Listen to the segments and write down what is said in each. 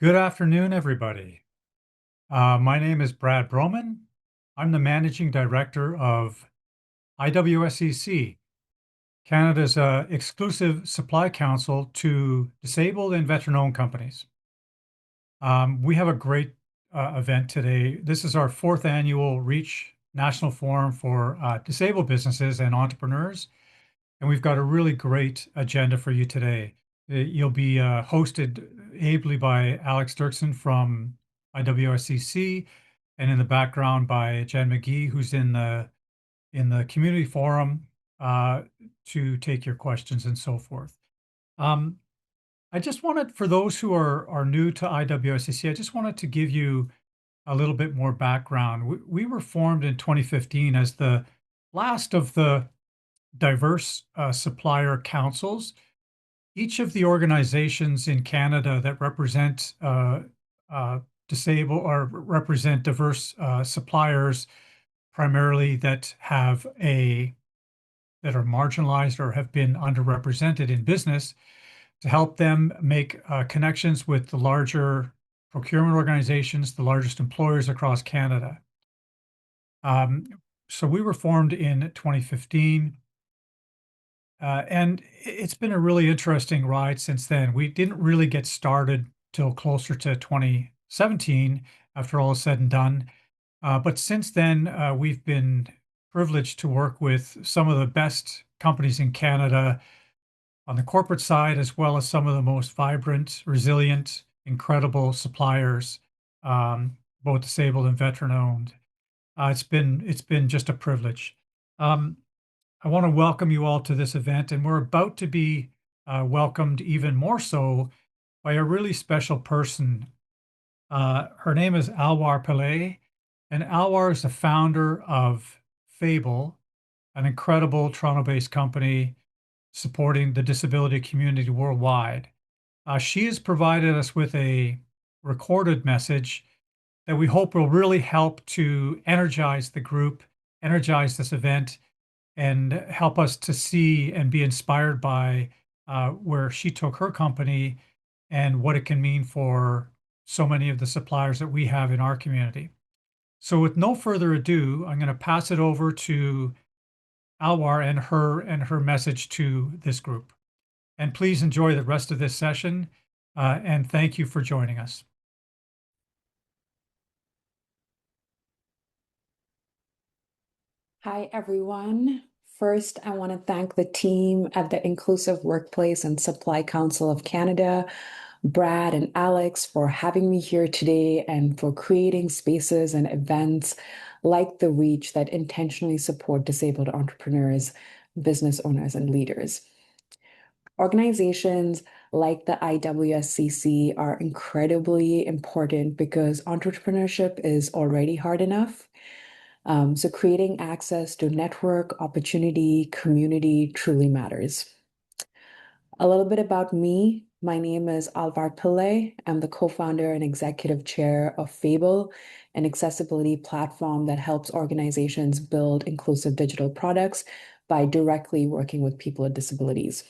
Good afternoon, everybody. My name is Brad Broman. I'm the Managing Director of IWSCC, Canada's exclusive supply council to disabled and veteran-owned companies. We have a great event today. This is our fourth annual REACH National Forum for Disabled Businesses and Entrepreneurs, and we've got a really great agenda for you today. You'll be hosted ably by Alex Dirksen from IWSCC, and in the background by Jen McGee, who's in the community forum to take your questions and so forth. I just wanted, for those who are new to IWSCC, I just wanted to give you a little bit more background. We were formed in 2015 as the last of the diverse supplier councils. Each of the organizations in Canada that represent disabled or represent diverse suppliers, primarily that are marginalized or have been underrepresented in business, to help them make connections with the larger procurement organizations, the largest employers across Canada. So we were formed in 2015. And it's been a really interesting ride since then. We didn't really get started till closer to 2017, after all is said and done. But since then, we've been privileged to work with some of the best companies in Canada on the corporate side, as well as some of the most vibrant, resilient, incredible suppliers, both disabled and veteran-owned. It's been just a privilege. I want to welcome you all to this event, and we're about to be welcomed even more so by a really special person. Her name is Alwar Pillai, and Alwar is the founder of Fable, an incredible Toronto-based company supporting the disability community worldwide. She has provided us with a recorded message that we hope will really help to energize the group, energize this event, and help us to see and be inspired by where she took her company and what it can mean for so many of the suppliers that we have in our community. So with no further ado, I'm going to pass it over to Alwar and her message to this group. And please enjoy the rest of this session, and thank you for joining us. Hi, everyone. First, I want to thank the team at the Inclusive Workplace and Supply Council of Canada, Brad and Alex, for having me here today and for creating spaces and events like the REACH that intentionally support disabled entrepreneurs, business owners, and leaders. Organizations like the IWSCC are incredibly important because entrepreneurship is already hard enough. So creating access to network, opportunity, community truly matters. A little bit about me. My name is Alwar Pillai. I'm the co-founder and executive chair of Fable, an accessibility platform that helps organizations build inclusive digital products by directly working with people with disabilities.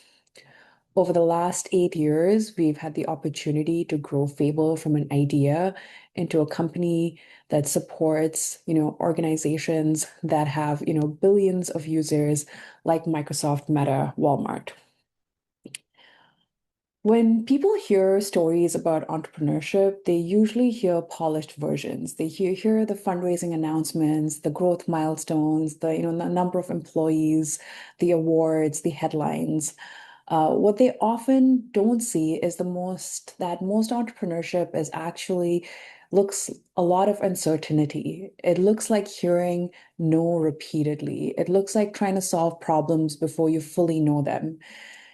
Over the last 8 years, we've had the opportunity to grow Fable from an idea into a company that supports, organizations that have, billions of users like Microsoft, Meta, Walmart. When people hear stories about entrepreneurship, they usually hear polished versions. They hear the fundraising announcements, the growth milestones, the number of employees, the awards, the headlines. What they often don't see is that most entrepreneurship is actually looks a lot of uncertainty. It looks like hearing no repeatedly. It looks like trying to solve problems before you fully know them.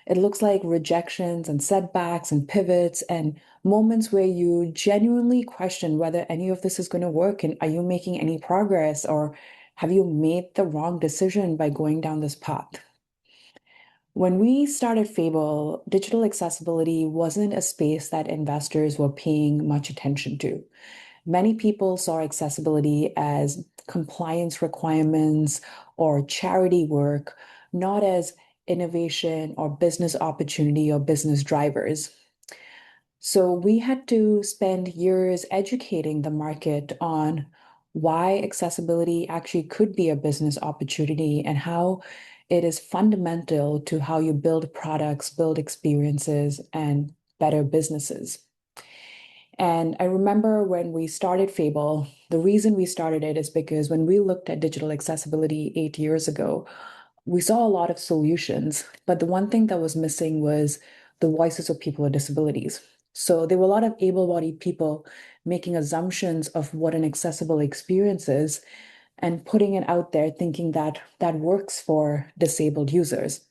It looks like rejections and setbacks and pivots and moments where you genuinely question whether any of this is going to work and are you making any progress or have you made the wrong decision by going down this path? When we started Fable, digital accessibility wasn't a space that investors were paying much attention to. Many people saw accessibility as compliance requirements or charity work, not as innovation or business opportunity or business drivers. So we had to spend years educating the market on why accessibility actually could be a business opportunity and how it is fundamental to how you build products, build experiences, and better businesses. And I remember when we started Fable, the reason we started it is because when we looked at digital accessibility 8 years ago, we saw a lot of solutions, but the one thing that was missing was the voices of people with disabilities. So there were a lot of able-bodied people making assumptions of what an accessible experience is and putting it out there thinking that that works for disabled users.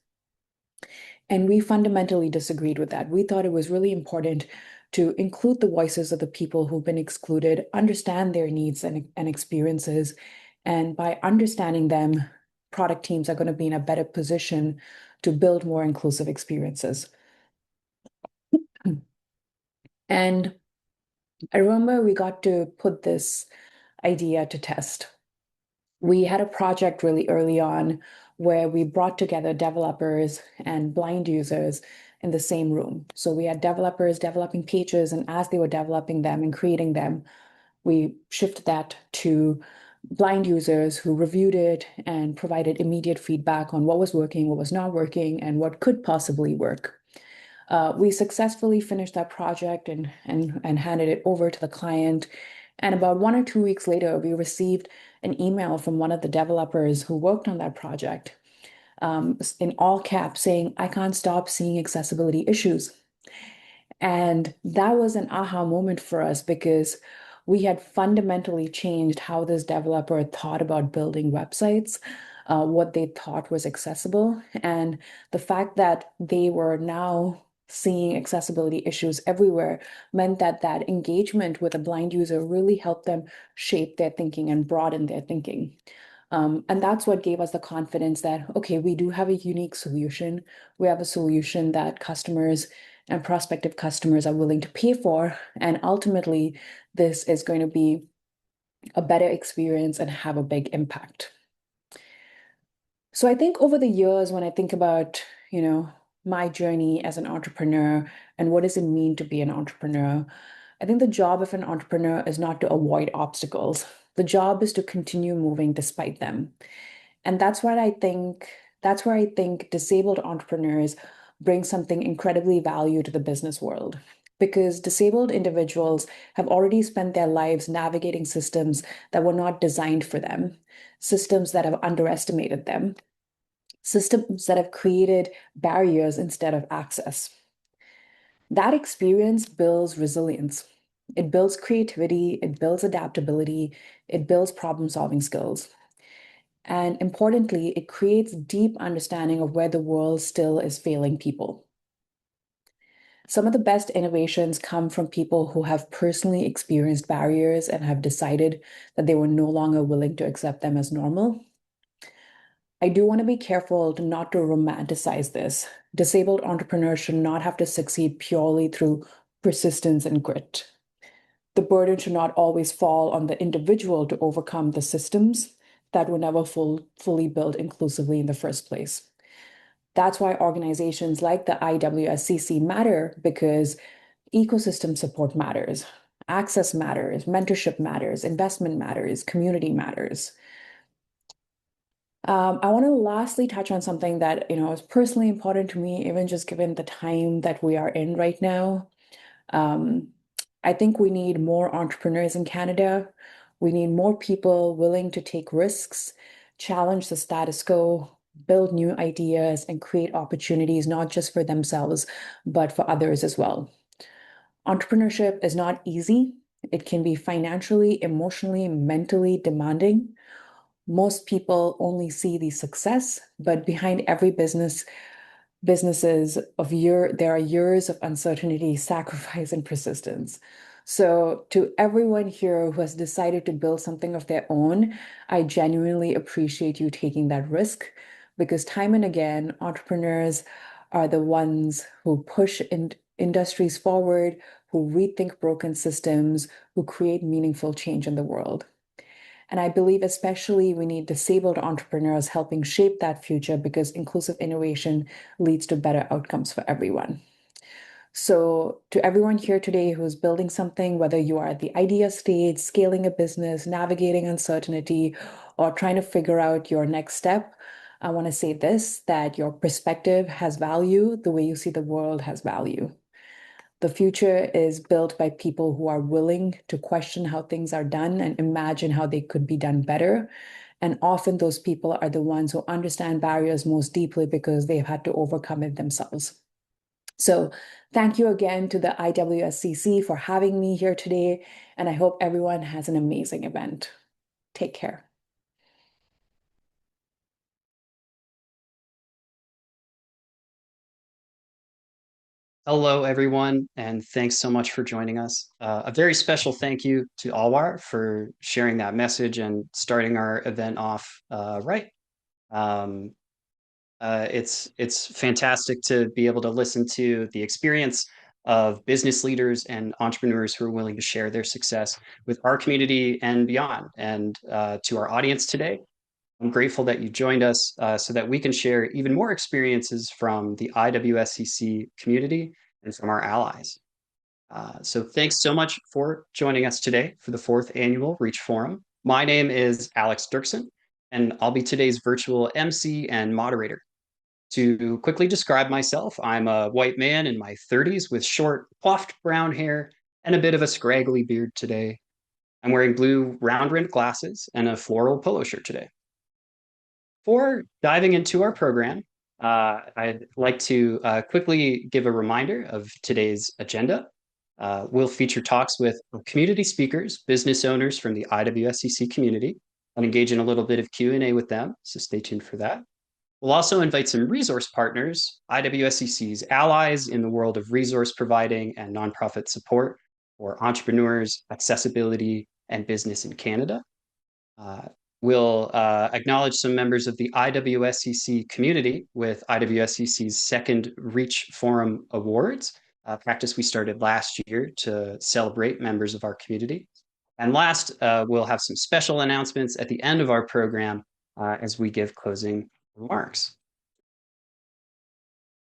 And we fundamentally disagreed with that. We thought it was really important to include the voices of the people who've been excluded, understand their needs and experiences. And by understanding them, product teams are going to be in a better position to build more inclusive experiences. And I remember we got to put this idea to test. We had a project really early on where we brought together developers and blind users in the same room. So we had developers developing pages, and as they were developing them and creating them, we shifted that to blind users who reviewed it and provided immediate feedback on what was working, what was not working, and what could possibly work. We successfully finished that project and handed it over to the client. And about 1 or 2 weeks later, we received an email from one of the developers who worked on that project in all caps saying, "I can't stop seeing accessibility issues." And that was an aha moment for us because we had fundamentally changed how this developer thought about building websites, what they thought was accessible. And the fact that they were now seeing accessibility issues everywhere meant that that engagement with a blind user really helped them shape their thinking and broaden their thinking. And that's what gave us the confidence that, okay, we do have a unique solution. We have a solution that customers and prospective customers are willing to pay for. And ultimately, this is going to be a better experience and have a big impact. So I think over the years, when I think about, my journey as an entrepreneur and what does it mean to be an entrepreneur, I think the job of an entrepreneur is not to avoid obstacles. The job is to continue moving despite them. And that's where I think disabled entrepreneurs bring something incredibly value to the business world. Because disabled individuals have already spent their lives navigating systems that were not designed for them, systems that have underestimated them, systems that have created barriers instead of access. That experience builds resilience. It builds creativity, it builds adaptability, it builds problem-solving skills. And importantly, it creates deep understanding of where the world still is failing people. Some of the best innovations come from people who have personally experienced barriers and have decided that they were no longer willing to accept them as normal. I do want to be careful not to romanticize this. Disabled entrepreneurs should not have to succeed purely through persistence and grit. The burden should not always fall on the individual to overcome the systems that were never fully built inclusively in the first place. That's why organizations like the IWSCC matter, because ecosystem support matters, access matters, mentorship matters, investment matters, community matters. I want to lastly touch on something that is personally important to me, even just given the time that we are in right now. Um, I think we need more entrepreneurs in Canada. We need more people willing to take risks, challenge the status quo, build new ideas, and create opportunities, not just for themselves, but for others as well. Entrepreneurship is not easy. It can be financially, emotionally, mentally demanding. Most people only see the success, but behind every businesses there are years of uncertainty, sacrifice, and persistence. So to everyone here who has decided to build something of their own, I genuinely appreciate you taking that risk because time and again, entrepreneurs are the ones who push industries forward, who rethink broken systems, who create meaningful change in the world. And I believe especially we need disabled entrepreneurs helping shape that future because inclusive innovation leads to better outcomes for everyone. So, to everyone here today who's building something, whether you are at the idea stage, scaling a business, navigating uncertainty, or trying to figure out your next step, I want to say this, that your perspective has value, the way you see the world has value. The future is built by people who are willing to question how things are done and imagine how they could be done better. And often those people are the ones who understand barriers most deeply because they've had to overcome it themselves. So, thank you again to the IWSCC for having me here today. And I hope everyone has an amazing event. Take care. Hello, everyone, and thanks so much for joining us. A very special thank you to Alwar for sharing that message and starting our event off right. Um, it's fantastic to be able to listen to the experience of business leaders and entrepreneurs who are willing to share their success with our community and beyond. And to our audience today, I'm grateful that you joined us so that we can share even more experiences from the IWSCC community and from our allies. So thanks so much for joining us today for the fourth annual Reach Forum. My name is Alex Dirksen, and I'll be today's virtual MC and moderator. To quickly describe myself, I'm a white man in my 30s with short, coiffed brown hair and a bit of a scraggly beard today. I'm wearing blue round-rimmed glasses and a floral polo shirt today. Before diving into our program, I'd like to quickly give a reminder of today's agenda. We'll feature talks with community speakers, business owners from the IWSCC community, and engage in a little bit of Q&A with them, so stay tuned for that. We'll also invite some resource partners, IWSCC's allies in the world of resource providing and nonprofit support for entrepreneurs, accessibility, and business in Canada. Uh, we'll acknowledge some members of the IWSCC community with IWSCC's second Reach Forum Awards, a practice we started last year to celebrate members of our community. And last, we'll have some special announcements at the end of our program as we give closing remarks.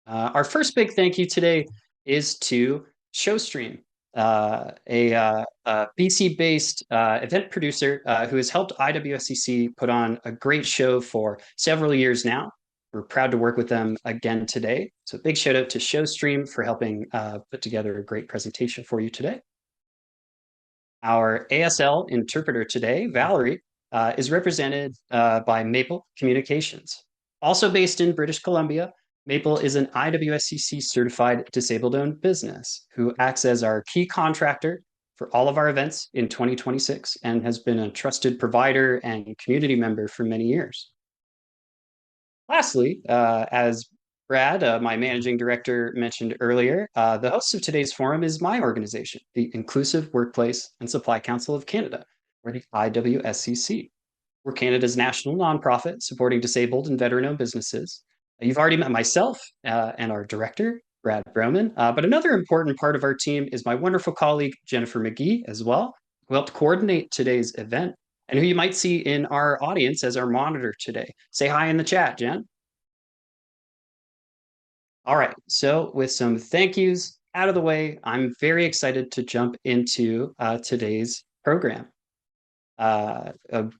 Our first big thank you today is to ShowStream, a BC-based event producer who has helped IWSCC put on a great show for several years now. We're proud to work with them again today. So big shout out to ShowStream for helping put together a great presentation for you today. Our ASL interpreter today, Valerie, is represented by Maple Communications. Also based in British Columbia, Maple is an IWSCC certified disabled owned business who acts as our key contractor for all of our events in 2026 and has been a trusted provider and community member for many years. Lastly, as Brad, my managing director, mentioned earlier, the host of today's forum is my organization, the Inclusive Workplace and Supply Council of Canada, or the IWSCC. We're Canada's national nonprofit supporting disabled and veteran-owned businesses. You've already met myself and our director, Brad Broman, but another important part of our team is my wonderful colleague, Jennifer McGee, as well, who helped coordinate today's event and who you might see in our audience as our monitor today. Say hi in the chat, Jen. All right, so with some thank yous out of the way, I'm very excited to jump into today's program.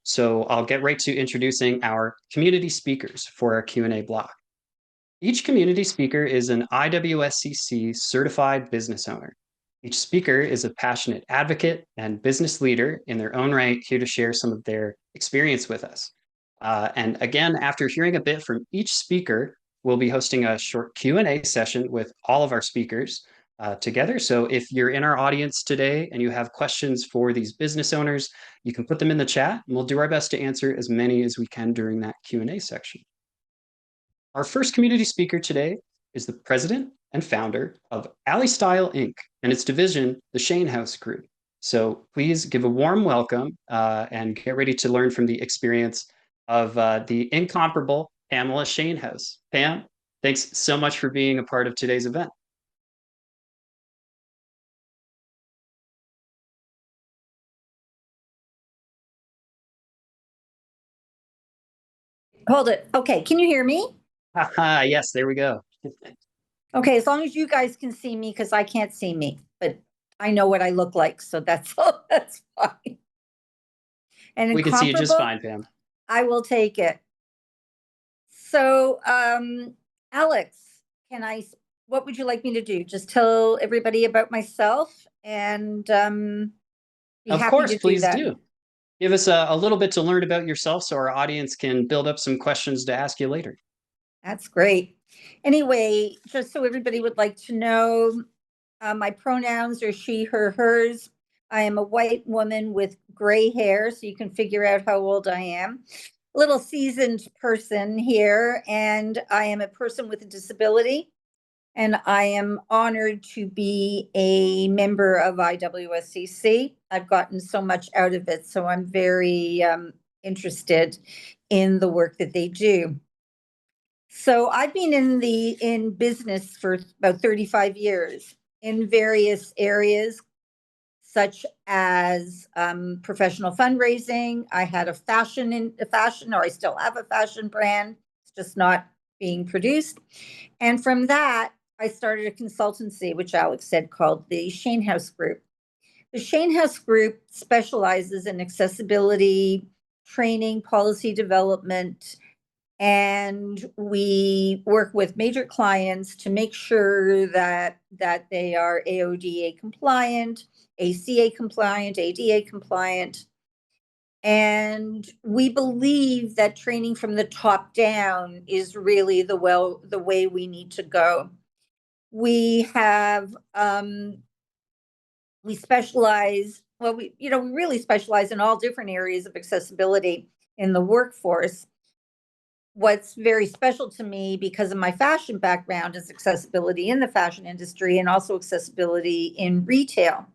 So I'll get right to introducing our community speakers for our Q&A block. Each community speaker is an IWSCC certified business owner. Each speaker is a passionate advocate and business leader in their own right, here to share some of their experience with us. And again, after hearing a bit from each speaker, we'll be hosting a short Q&A session with all of our speakers together. So if you're in our audience today and you have questions for these business owners, you can put them in the chat and we'll do our best to answer as many as we can during that Q&A section. Our first community speaker today is the president and founder of Alley Style Inc. and its division, the Shainhouse Group. So please give a warm welcome and get ready to learn from the experience of the incomparable Pamela Shainhouse. Pam, thanks so much for being a part of today's event. Hold it. Okay, can you hear me? Yes, there we go. Okay, as long as you guys can see me, because I can't see me, but I know what I look like, so that's all, that's fine. And We can see you just incomparable, fine, Pam. I will take it. So, Alex, what would you like me to do? Just tell everybody about myself and be Of happy course, to do please that. do. Give us a little bit to learn about yourself so our audience can build up some questions to ask you later. That's great. Anyway, just so everybody would like to know, my pronouns are she, her, hers. I am a white woman with gray hair, so you can figure out how old I am. A little seasoned person here, and I am a person with a disability, and I am honored to be a member of IWSCC. I've gotten so much out of it, so I'm very interested in the work that they do. So I've been in business for about 35 years in various areas, such as professional fundraising. I had a fashion, or I still have a fashion brand. It's just not being produced. And from that, I started a consultancy, which Alex said, called the Shainhouse Group. The Shainhouse Group specializes in accessibility training, policy development, and we work with major clients to make sure that they are AODA compliant, ACA compliant, ADA compliant. And we believe that training from the top down is really the way we need to go. We have we specialize, well, we really specialize in all different areas of accessibility in the workforce. What's very special to me, because of my fashion background, is accessibility in the fashion industry and also accessibility in retail.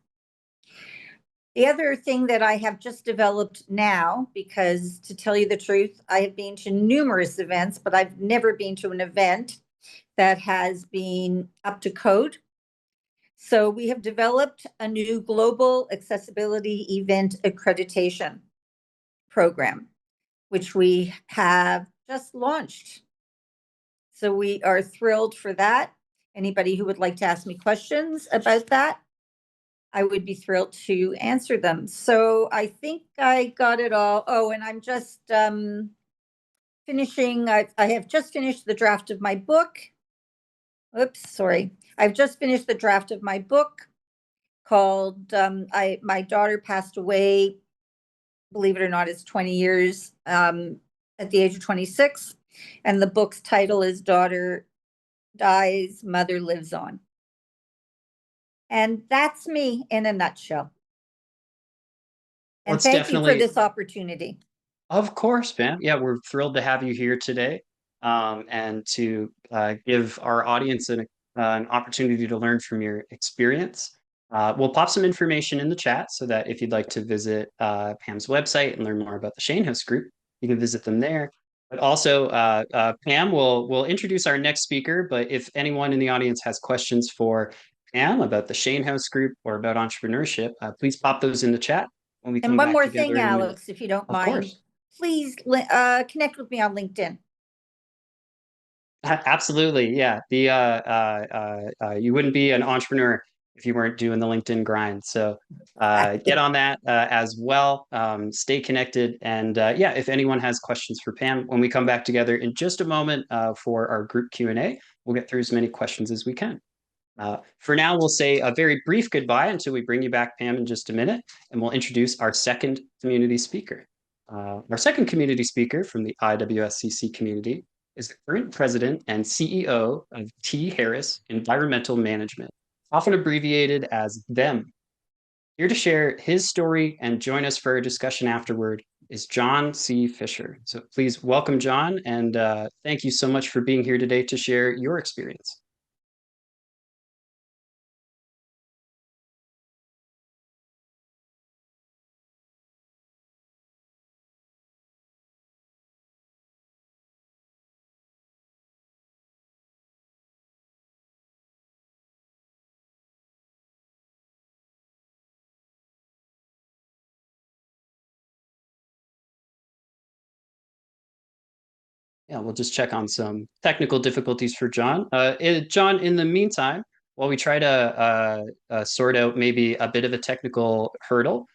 The other thing that I have just developed now, because to tell you the truth, I have been to numerous events, but I've never been to an event that has been up to code. So we have developed a new global accessibility event accreditation program, which we have just launched. So we are thrilled for that. Anybody who would like to ask me questions about that, I would be thrilled to answer them. So I think I got it all. Oh, and I'm just finishing. I have just finished the draft of my book. Oops, sorry. I've just finished the draft of my book called my daughter passed away, believe it or not, it's 20 years at the age of 26. And the book's title is Daughter Dies, Mother Lives On. And that's me in a nutshell. And thank you for this opportunity. Of course, Pam. Yeah, we're thrilled to have you here today, and to give our audience an opportunity to learn from your experience. We'll pop some information in the chat so that if you'd like to visit Pam's website and learn more about the Shainhouse Group, you can visit them there. But also, Pam will introduce our next speaker. But if anyone in the audience has questions for Pam about the Shainhouse Group or about entrepreneurship, please pop those in the chat when we come And one back more together thing, in a minute. Alex, if you don't Of mind, course. please connect with me on LinkedIn. Absolutely, yeah. You wouldn't be an entrepreneur if you weren't doing the LinkedIn grind. So get on that as well. Stay connected, and yeah, if anyone has questions for Pam, when we come back together in just a moment for our group Q&A, we'll get through as many questions as we can. For now, we'll say a very brief goodbye until we bring you back, Pam, in just a minute, and we'll introduce our second community speaker. Our second community speaker from the IWSCC community is the current president and CEO of T.Harris Environmental Management, often abbreviated as THEM. Here to share his story and join us for a discussion afterward is John C. Fisher. So please welcome John, and thank you so much for being here today to share your experience. Yeah, we'll just check on some technical difficulties for John. John, in the meantime, while we try to sort out maybe a bit of a technical hurdle,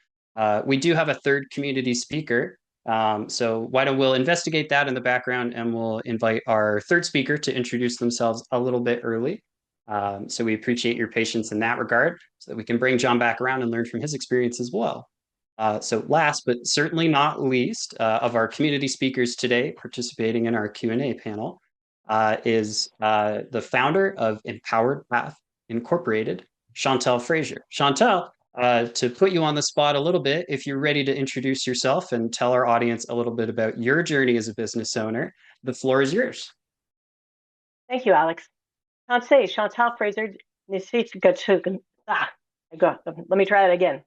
we do have a third community speaker. So why don't we'll investigate that in the background, and we'll invite our third speaker to introduce themselves a little bit early. So we appreciate your patience in that regard, so that we can bring John back around and learn from his experience as well. So last but certainly not least, of our community speakers today participating in our Q&A panel is the founder of Empowered Path Incorporated, Chantal Fraser. Chantal, to put you on the spot a little bit, if you're ready to introduce yourself and tell our audience a little bit about your journey as a business owner, the floor is yours. Thank you, Alex. Chantal Fraser, let me try that again.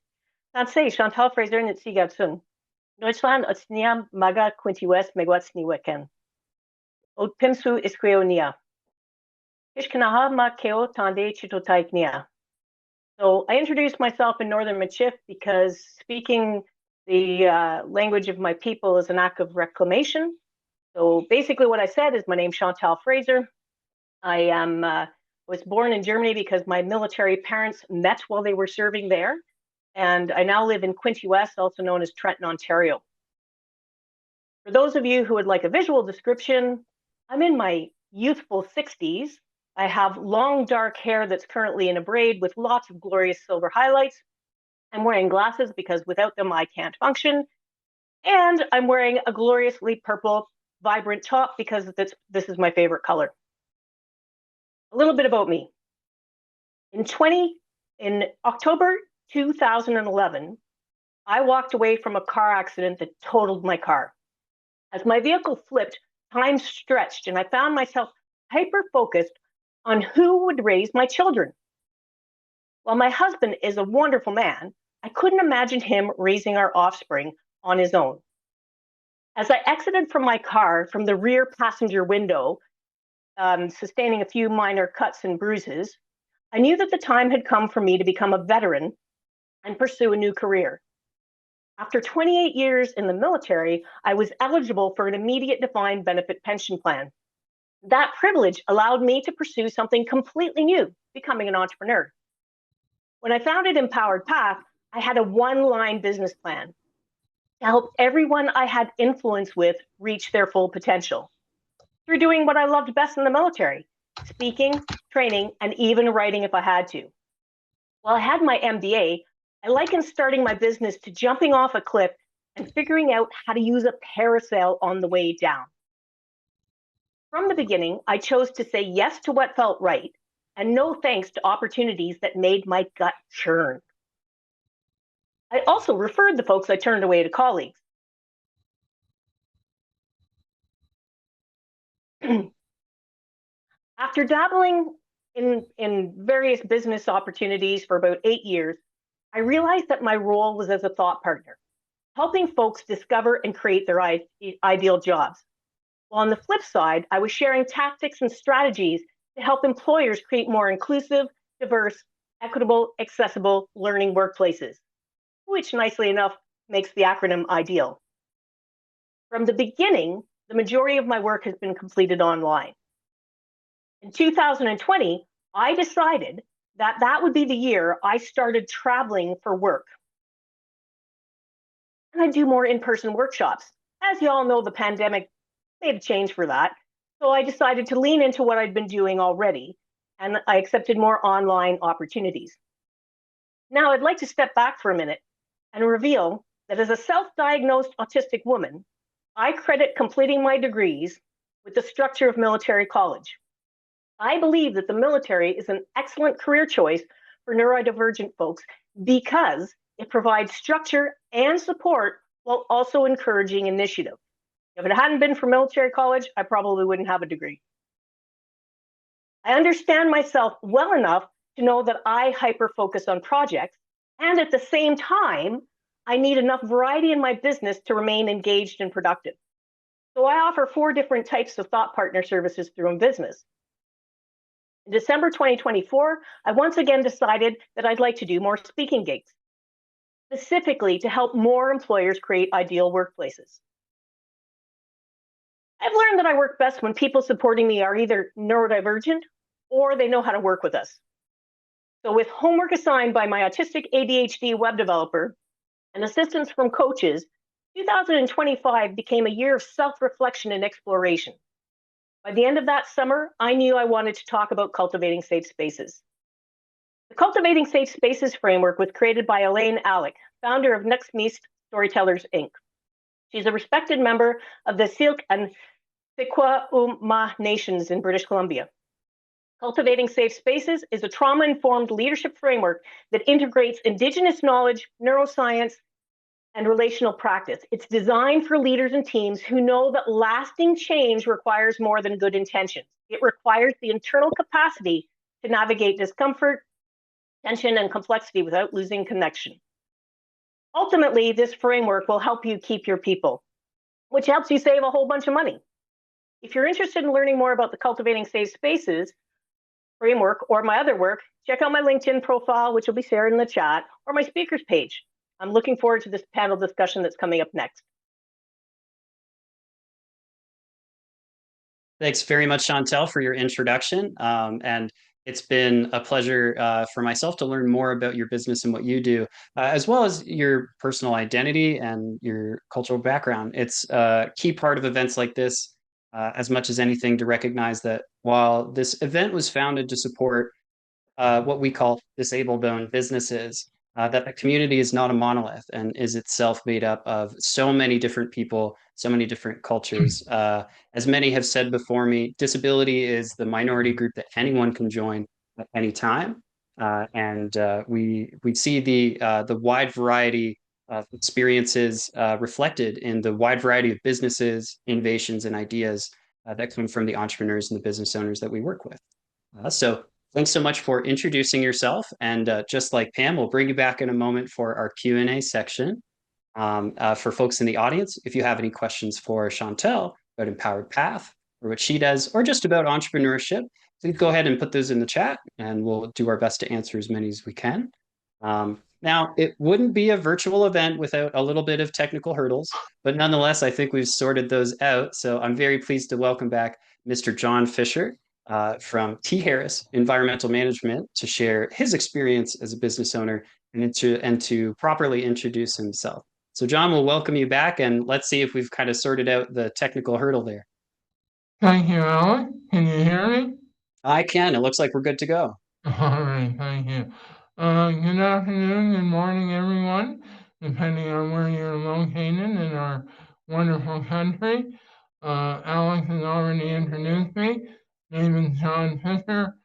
Chantal Fraser Nitsigatsun. Deutschland Otsnia Maga Quinty West Megwatsni Weken. Ot Pimsu Isqueonia. Ishkanaha Ma Keo Tande Chitotaiknia. So I introduced myself in Northern Michif because speaking the language of my people is an act of reclamation. So basically what I said is my name's Chantal Fraser. I was born in Germany because my military parents met while they were serving there. And I now live in Quinty West, also known as Trenton, Ontario. For those of you who would like a visual description, I'm in my youthful 60s. I have long dark hair that's currently in a braid with lots of glorious silver highlights. I'm wearing glasses because without them I can't function. And I'm wearing a gloriously purple, vibrant top because this is my favorite color. A little bit about me. In October 2011, I walked away from a car accident that totaled my car. As my vehicle flipped, time stretched, and I found myself hyper-focused on who would raise my children. While my husband is a wonderful man, I couldn't imagine him raising our offspring on his own. As I exited from my car from the rear passenger window, sustaining a few minor cuts and bruises, I knew that the time had come for me to become a veteran and pursue a new career. After 28 years in the military, I was eligible for an immediate defined benefit pension plan. That privilege allowed me to pursue something completely new, becoming an entrepreneur. When I founded Empowered Path, I had a one-line business plan to help everyone I had influence with reach their full potential through doing what I loved best in the military, speaking, training, and even writing if I had to. While I had my MBA, I likened starting my business to jumping off a cliff and figuring out how to use a parasail on the way down. From the beginning, I chose to say yes to what felt right and no thanks to opportunities that made my gut churn. I also referred the folks I turned away to colleagues. After dabbling in various business opportunities for about 8 years, I realized that my role was as a thought partner, helping folks discover and create their ideal jobs. While on the flip side, I was sharing tactics and strategies to help employers create more inclusive, diverse, equitable, accessible learning workplaces, which nicely enough makes the acronym IDEAL. From the beginning, the majority of my work has been completed online. In 2020, I decided that that would be the year I started traveling for work. And I do more in-person workshops. As you all know, the pandemic made a change for that. So I decided to lean into what I'd been doing already, and I accepted more online opportunities. Now I'd like to step back for a minute and reveal that as a self-diagnosed autistic woman, I credit completing my degrees with the structure of military college. I believe that the military is an excellent career choice for neurodivergent folks because it provides structure and support while also encouraging initiative. If it hadn't been for military college, I probably wouldn't have a degree. I understand myself well enough to know that I hyper-focus on projects, and at the same time, I need enough variety in my business to remain engaged and productive. So I offer 4 different types of thought partner services through business. In December 2024, I once again decided that I'd like to do more speaking gigs, specifically to help more employers create ideal workplaces. I've learned that I work best when people supporting me are either neurodivergent or they know how to work with us. So with homework assigned by my autistic ADHD web developer and assistance from coaches, 2025 became a year of self-reflection and exploration. By the end of that summer, I knew I wanted to talk about cultivating safe spaces. The Cultivating Safe Spaces framework was created by Elaine Alec, founder of Next Meest Storytellers, Inc. She's a respected member of the Syilx and Secwepemc nations in British Columbia. Cultivating Safe Spaces is a trauma-informed leadership framework that integrates Indigenous knowledge, neuroscience, and relational practice. It's designed for leaders and teams who know that lasting change requires more than good intentions. It requires the internal capacity to navigate discomfort, tension, and complexity without losing connection. Ultimately, this framework will help you keep your people, which helps you save a whole bunch of money. If you're interested in learning more about the Cultivating Safe Spaces framework or my other work, check out my LinkedIn profile, which will be shared in the chat, or my speakers page. I'm looking forward to this panel discussion that's coming up next. Thanks very much, Chantal, for your introduction. And it's been a pleasure for myself to learn more about your business and what you do, as well as your personal identity and your cultural background. It's a key part of events like this, as much as anything, to recognize that while this event was founded to support what we call disabled-owned businesses, that the community is not a monolith and is itself made up of so many different people, so many different cultures. As many have said before me, disability is the minority group that anyone can join at any time. And we see the wide variety of experiences reflected in the wide variety of businesses, innovations, and ideas that come from the entrepreneurs and the business owners that we work with. So thanks so much for introducing yourself. And just like Pam, we'll bring you back in a moment for our Q&A section. For folks in the audience, if you have any questions for Chantal about Empowered Path or what she does, or just about entrepreneurship, please go ahead and put those in the chat and we'll do our best to answer as many as we can. Now, it wouldn't be a virtual event without a little bit of technical hurdles, but nonetheless, I think we've sorted those out. So I'm very pleased to welcome back Mr. John Fisher, from T.Harris Environmental Management, to share his experience as a business owner and to properly introduce himself. So John, we'll welcome you back, and let's see if we've kind of sorted out the technical hurdle there. Thank you, Alan. Can you hear me? I can. It looks like we're good to go. All right, thank you. Good afternoon, good morning, everyone, depending on where you're located in our wonderful country. Alex has already introduced me. Name is John Fisher,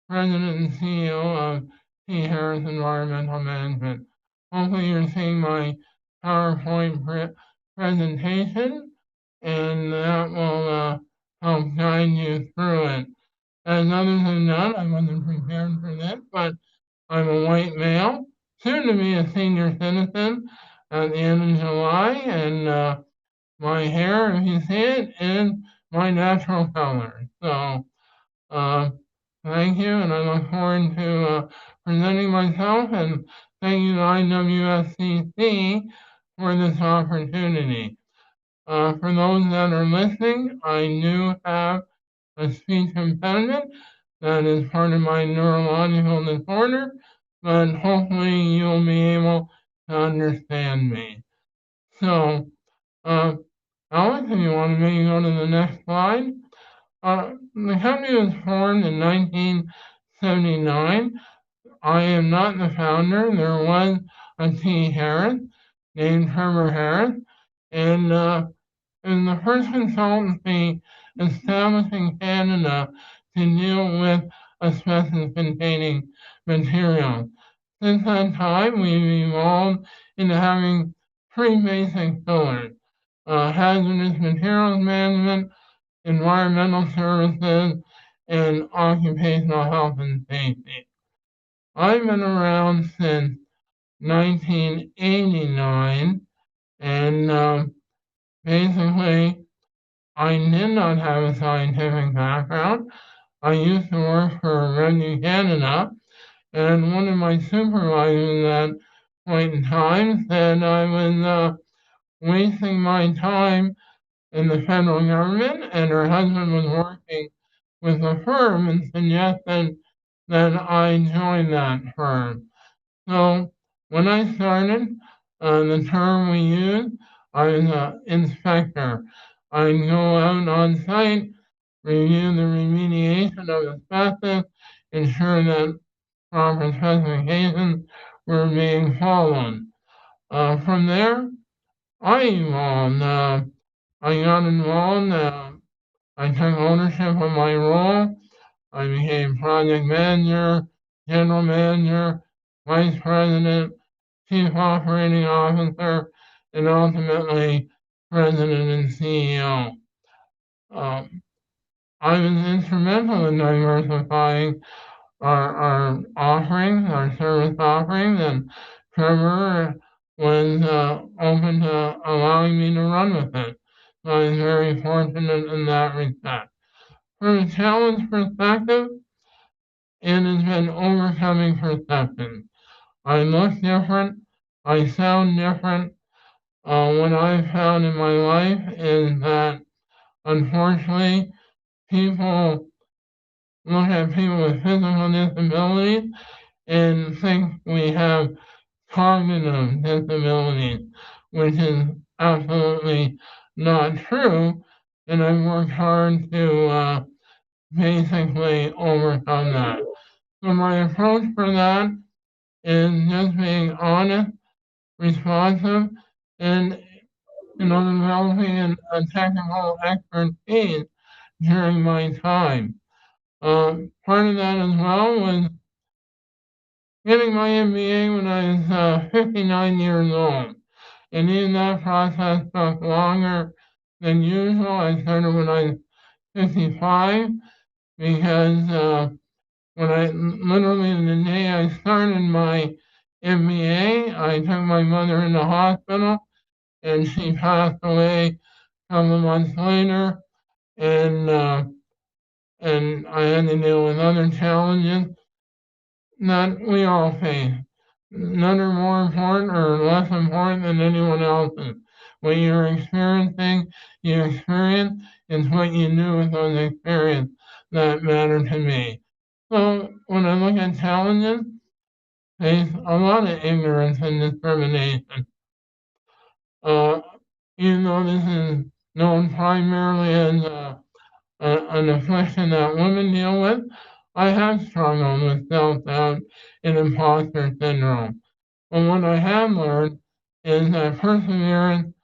President and CEO of T.Harris Environmental Management. Hopefully you're seeing my PowerPoint presentation, and that will help guide you through it. And other than that, I wasn't prepared for this, but I'm a white male, soon to be a senior citizen at the end of July, and my hair, if you see it, is my natural color. So thank you, and I look forward to presenting myself, and thank you to IWSCC for this opportunity. For those that are listening, I do have a speech impediment that is part of my neurological disorder, but hopefully you'll be able to understand me. So, Alex, if you want to maybe go to the next slide. The company was formed in 1979. I am not the founder. There was a T.Harris named Herbert Harris, and is the first consultancy established in Canada to deal with asbestos-containing materials. Since that time, we've evolved into having three basic pillars: hazardous materials management, environmental services, and occupational health and safety. I've been around since 1989, and basically, I did not have a scientific background. I used to work for Revenue Canada, and one of my supervisors at that point in time said I was wasting my time in the federal government, and her husband was working with a firm and suggested that I join that firm. So when I started, the term we used, I was an inspector. I'd go out on site, review the remediation of asbestos, ensure that proper specifications were being followed. From there, I evolved. I got involved. I took ownership of my role. I became project manager, general manager, vice president, chief operating officer, and ultimately president and CEO. I was instrumental in diversifying our offerings, our service offerings, and Trevor was open to allowing me to run with it. So I was very fortunate in that respect. From a challenge perspective, it has been overcoming perception. I look different, I sound different. What I've found in my life is that unfortunately people look at people with physical disabilities and think we have cognitive disabilities, which is absolutely not true. And I've worked hard to basically overcome that. So my approach for that is just being honest, responsive, and developing a technical expertise during my time. Part of that as well was getting my MBA when I was 59 years old. And even that process took longer than usual. I started when I was 55 because when I literally the day I started my MBA, I took my mother in the hospital and she passed away a couple of months later. And I had to deal with other challenges that we all face. None are more important or less important than anyone else's. What you're experiencing, you experience, is what you do with those experiences that matter to me. So when I look at challenges, there's a lot of ignorance and discrimination. Uh, Even though this is known primarily as an affliction that women deal with, I have struggled with self-doubt and imposter syndrome. But what I have learned is that perseverance,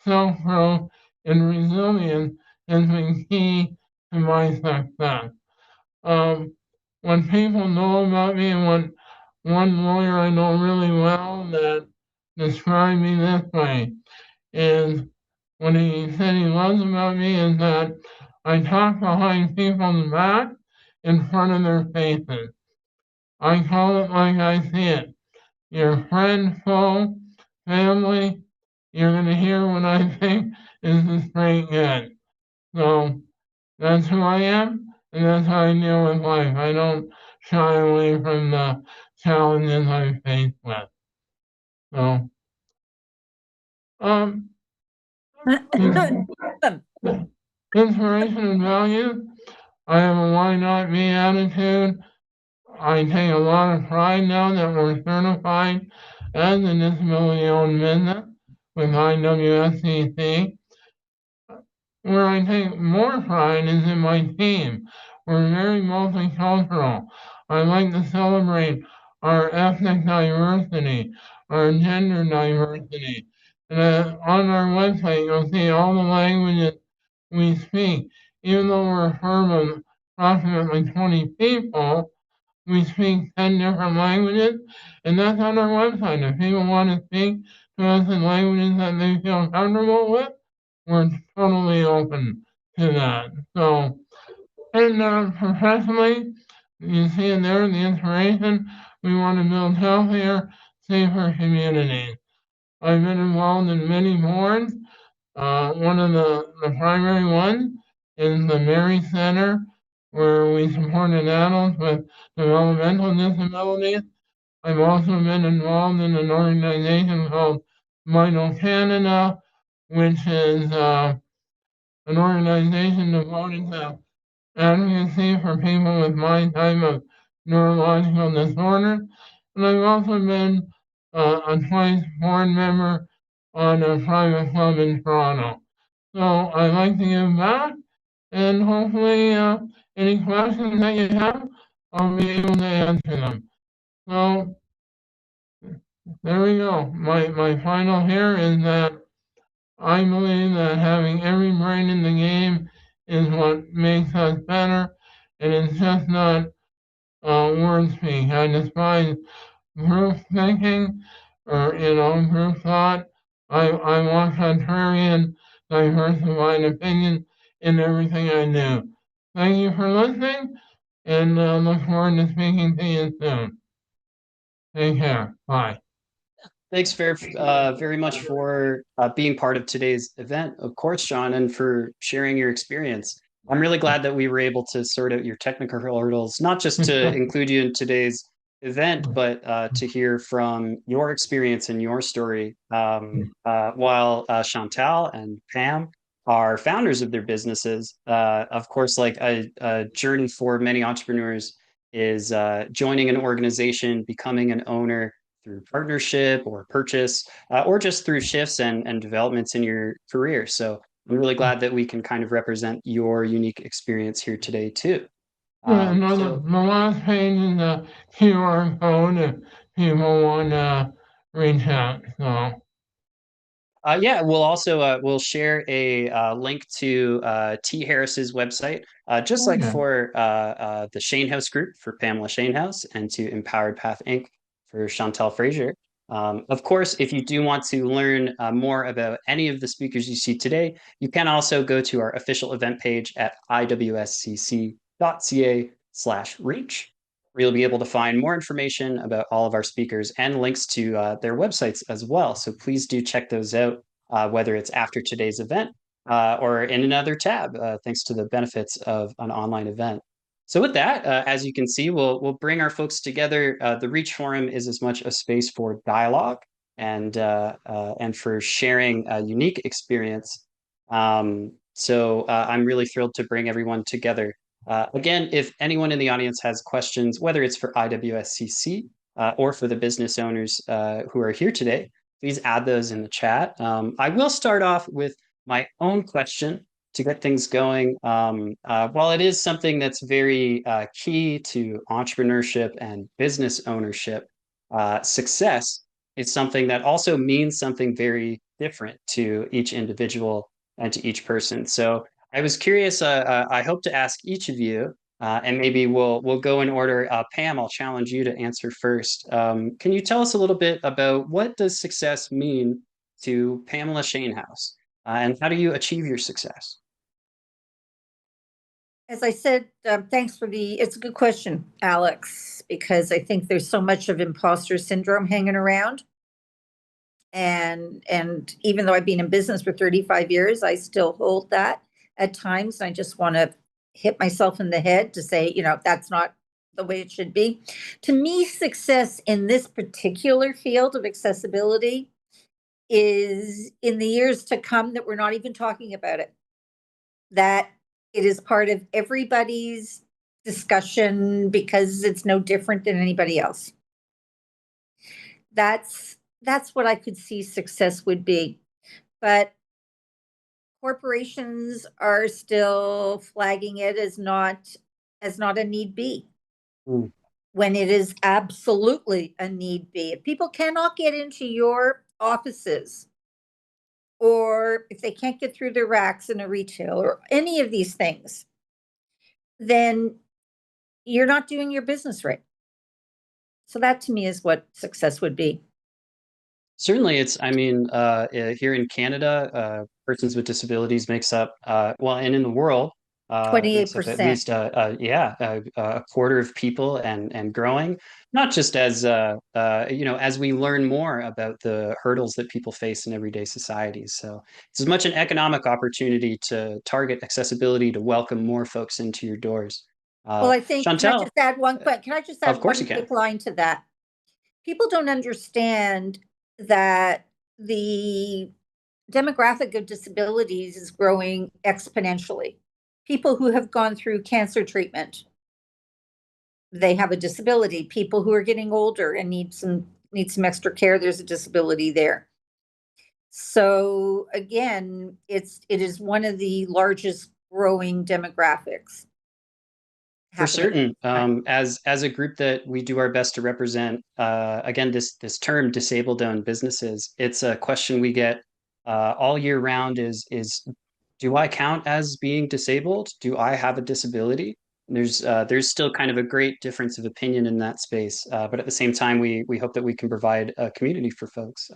self-growth, and resilience has been key to my success. When people know about me, and when one lawyer I know really well that described me this way is what he said he loves about me is that I talk behind people's back in front of their faces. I call it like I see it. Your friend, foe, family, you're going to hear what I think is the straight good. So that's who I am, and that's how I deal with life. I don't shy away from the challenges I face with. So, um, inspiration and values. I have a why not me attitude. I take a lot of pride now that we're certified as a disability owned business with IWSCC. Where I take more pride is in my team. We're very multicultural. I like to celebrate our ethnic diversity, our gender diversity. And on our website, you'll see all the languages we speak. Even though we're a firm of approximately 20 people, we speak 10 different languages, and that's on our website. If people want to speak to us in languages that they feel comfortable with, we're totally open to that. So, and professionally, you see in there the inspiration. We want to build healthier, safer communities. I've been involved in many boards. One of the primary ones is the Mary Center, where we supported adults with developmental disabilities. I've also been involved in an organization called Vital Canada, which is an organization devoted to advocacy for people with my type of neurological disorder. And I've also been a twice board member on a private club in Toronto. So I'd like to give back, and hopefully any questions that you have, I'll be able to answer them. So there we go. My final here is that I believe that having every brain in the game is what makes us better, and it's just not word speak. I despise group thinking or group thought. I want contrarian, diversified opinion in everything I do. Thank you for listening, and look forward to speaking to you soon. Take care. Bye. Thanks very much for being part of today's event, of course, John, and for sharing your experience. I'm really glad that we were able to sort out your technical hurdles, not just to include you in today's event, but to hear from your experience and your story. While Chantal and Pam are founders of their businesses, of course, like a journey for many entrepreneurs is joining an organization, becoming an owner through partnership or purchase, or just through shifts and developments in your career. So I'm really glad that we can kind of represent your unique experience here today too. The last page is the QR code if people want to reach out. So. Yeah, we'll share a link to T.Harris's website, just like for the Shainhouse group for Pamela Shainhouse and to Empowered Path Inc. for Chantal Fraser. Of course, if you do want to learn more about any of the speakers you see today, you can also go to our official event page at iwscc.ca/reach, where you'll be able to find more information about all of our speakers and links to their websites as well. So please do check those out, whether it's after today's event or in another tab, thanks to the benefits of an online event. So with that, as you can see, we'll bring our folks together. The Reach Forum is as much a space for dialogue and for sharing a unique experience. So I'm really thrilled to bring everyone together. Again, if anyone in the audience has questions, whether it's for IWSCC or for the business owners who are here today, please add those in the chat. I will start off with my own question to get things going. While it is something that's very key to entrepreneurship and business ownership, success is something that also means something very different to each individual and to each person. So I was curious. I hope to ask each of you, and maybe we'll go in order. Pam, I'll challenge you to answer first. Can you tell us a little bit about what does success mean to Pamela Shainhouse, and how do you achieve your success? As I said, thanks for it's a good question, Alex, because I think there's so much of imposter syndrome hanging around. And even though I've been in business for 35 years, I still hold that at times. I just want to hit myself in the head to say, that's not the way it should be. To me, success in this particular field of accessibility is in the years to come that we're not even talking about it. That it is part of everybody's discussion because it's no different than anybody else. That's what I could see success would be. But corporations are still flagging it as not a need be. When it is absolutely a need be. If people cannot get into your offices, or if they can't get through the racks in a retail or any of these things, then you're not doing your business right. So that to me is what success would be. Certainly, here in Canada, persons with disabilities makes up, and in the world, 28%. At least, a quarter of people and growing. Not just as as we learn more about the hurdles that people face in everyday societies. So it's as much an economic opportunity to target accessibility, to welcome more folks into your doors. Well, I think, Chantal, can I just add one quick line to that? People don't understand that the demographic of disabilities is growing exponentially. People who have gone through cancer treatment, they have a disability. People who are getting older and need some extra care, there's a disability there. So again, it is one of the largest growing demographics. For certain, as a group that we do our best to represent, again, this term disabled-owned businesses, it's a question we get all year round is do I count as being disabled? Do I have a disability? And there's still kind of a great difference of opinion in that space, but at the same time, we hope that we can provide a community for folks.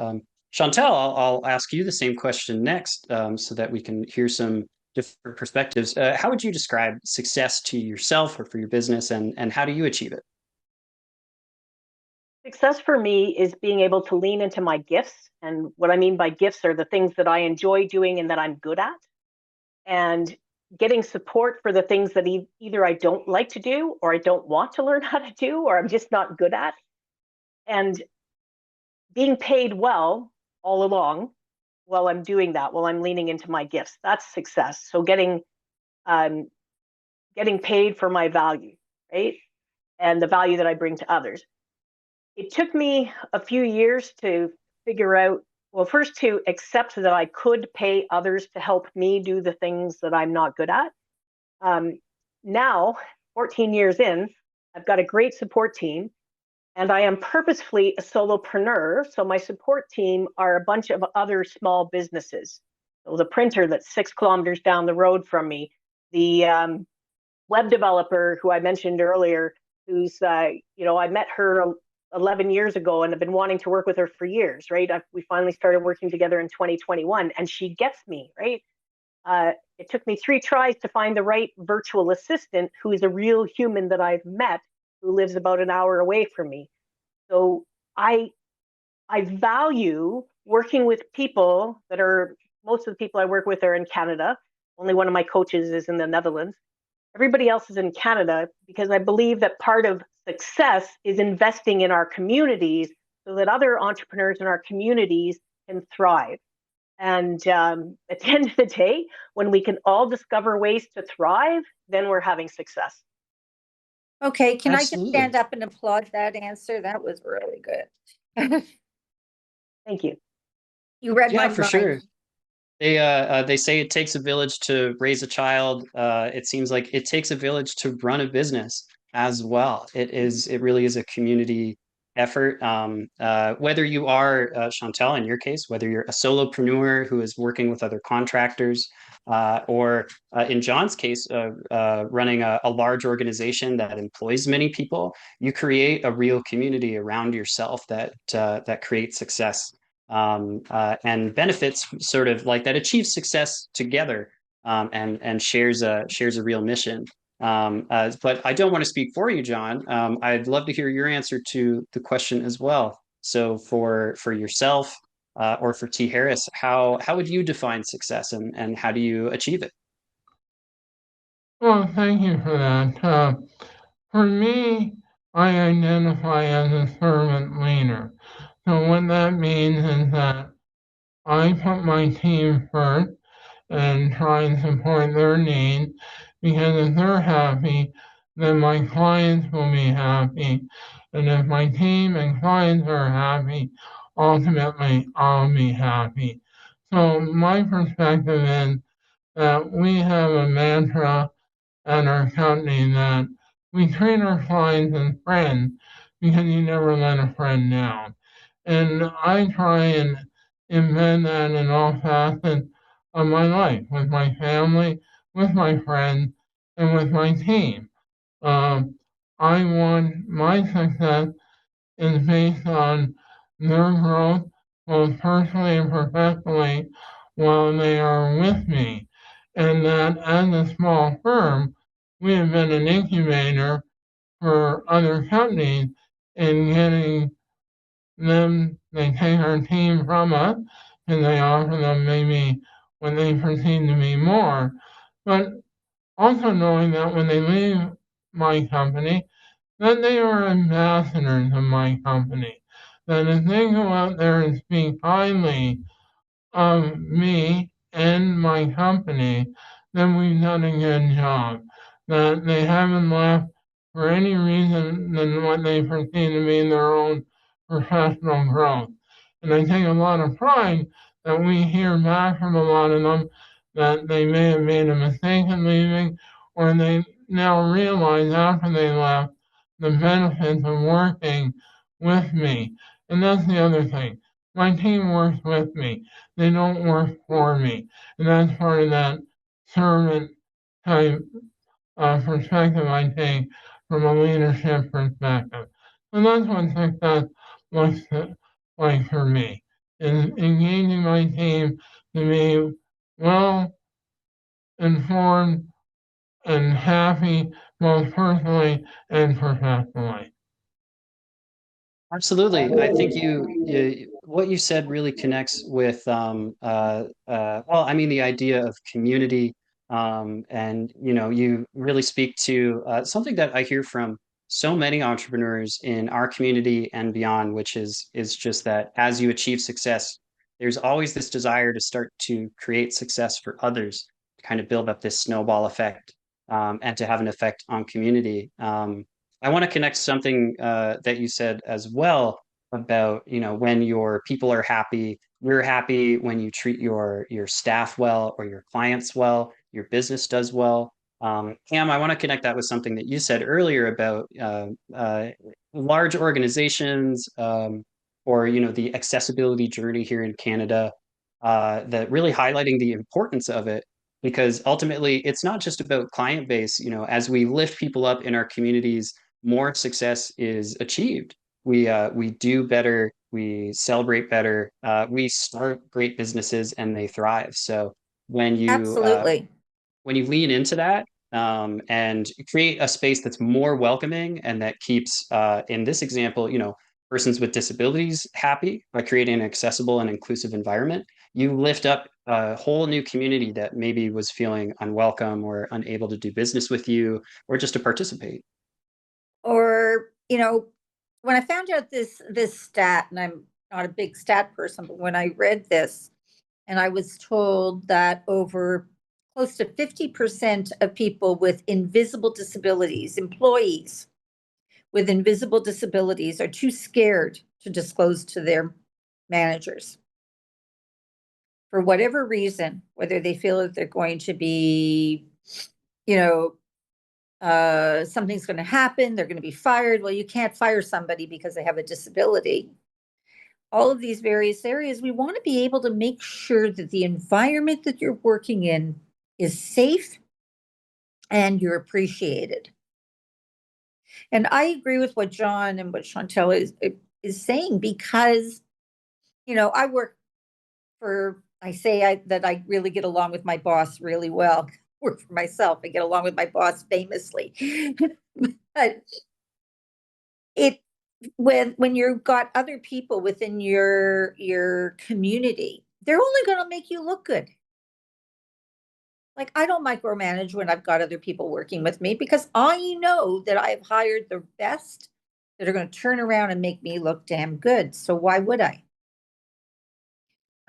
Chantal, I'll ask you the same question next, so that we can hear some different perspectives. How would you describe success to yourself or for your business, and how do you achieve it? Success for me is being able to lean into my gifts. And what I mean by gifts are the things that I enjoy doing and that I'm good at. And getting support for the things that either I don't like to do, or I don't want to learn how to do, or I'm just not good at. And being paid well all along while I'm doing that, while I'm leaning into my gifts, that's success. So getting paid for my value, right? And the value that I bring to others. It took me a few years to figure out, well, first to accept that I could pay others to help me do the things that I'm not good at. Now, 14 years in, I've got a great support team, and I am purposefully a solopreneur. So my support team are a bunch of other small businesses. So the printer that's 6 kilometers down the road from me, the web developer who I mentioned earlier, who's, I met her 11 years ago and have been wanting to work with her for years, right? We finally started working together in 2021, and she gets me, right? It took me 3 tries to find the right virtual assistant who is a real human that I've met, who lives about an hour away from me. So I value working with people that are, most of the people I work with are in Canada. Only one of my coaches is in the Netherlands. Everybody else is in Canada, because I believe that part of success is investing in our communities so that other entrepreneurs in our communities can thrive. And at the end of the day, when we can all discover ways to thrive, then we're having success. Okay, can Absolutely. I just stand up and applaud that answer? That was really good. Thank you. You read my Yeah, mind. for sure. They say it takes a village to raise a child. It seems like it takes a village to run a business as well. It really is a community effort. Whether you are, Chantal, in your case, whether you're a solopreneur who is working with other contractors, or in John's case, running a large organization that employs many people, you create a real community around yourself that creates success. And benefits sort of like that, achieves success together, and shares a real mission. But I don't want to speak for you, John. I'd love to hear your answer to the question as well. So for yourself, or for T.Harris, how would you define success, and how do you achieve it? Well, thank you for that. For me, I identify as a servant leader. So what that means is that I put my team first and try and support their needs, because if they're happy, then my clients will be happy. And if my team and clients are happy, ultimately I'll be happy. So my perspective is that we have a mantra at our company that we treat our clients as friends, because you never let a friend down. And I try and embed that in all facets of my life, with my family, with my friends, and with my team. Um, I want my success is based on their growth, both personally and professionally, while they are with me. And that as a small firm, we have been an incubator for other companies in getting them, they take our team from us and they offer them maybe when they perceive to be more. But also knowing that when they leave my company, that they are ambassadors of my company. That if they go out there and speak highly of me and my company, then we've done a good job. That they haven't left for any reason than what they perceive to be their own professional growth. And I take a lot of pride that we hear back from a lot of them that they may have made a mistake in leaving, or they now realize after they left the benefits of working with me. And that's the other thing. My team works with me. They don't work for me. And that's part of that servant type perspective I take from a leadership perspective. And that's what success looks like for me, is engaging my team to be well informed and happy both personally and professionally. Absolutely. I think what you said really connects with well, I mean the idea of community, and you really speak to something that I hear from so many entrepreneurs in our community and beyond, which is just that as you achieve success, there's always this desire to start to create success for others, to kind of build up this snowball effect, and to have an effect on community. I want to connect something that you said as well about, when your people are happy, you're happy when you treat your staff well or your clients well, your business does well. Cam, I want to connect that with something that you said earlier about large organizations, or the accessibility journey here in Canada, that really highlighting the importance of it, because ultimately it's not just about client base. As we lift people up in our communities, more success is achieved. We do better, we celebrate better, we start great businesses and they thrive. So when you Absolutely. when you lean into that, and create a space that's more welcoming and that keeps, in this example, persons with disabilities happy by creating an accessible and inclusive environment, you lift up a whole new community that maybe was feeling unwelcome or unable to do business with you or just to participate. Or, when I found out this stat, and I'm not a big stat person, but when I read this and I was told that over close to 50% of people with invisible disabilities, employees with invisible disabilities, are too scared to disclose to their managers for whatever reason, whether they feel that they're going to be, something's going to happen, they're going to be fired. Well, you can't fire somebody because they have a disability. All of these various areas, we want to be able to make sure that the environment that you're working in is safe and you're appreciated. And I agree with what John and what Chantal is saying, because, I work that I really get along with my boss really well. Work for myself, I get along with my boss famously. But when you've got other people within your community, they're only going to make you look good. Like, I don't micromanage when I've got other people working with me, because I know that I've hired the best that are going to turn around and make me look damn good. So why would I?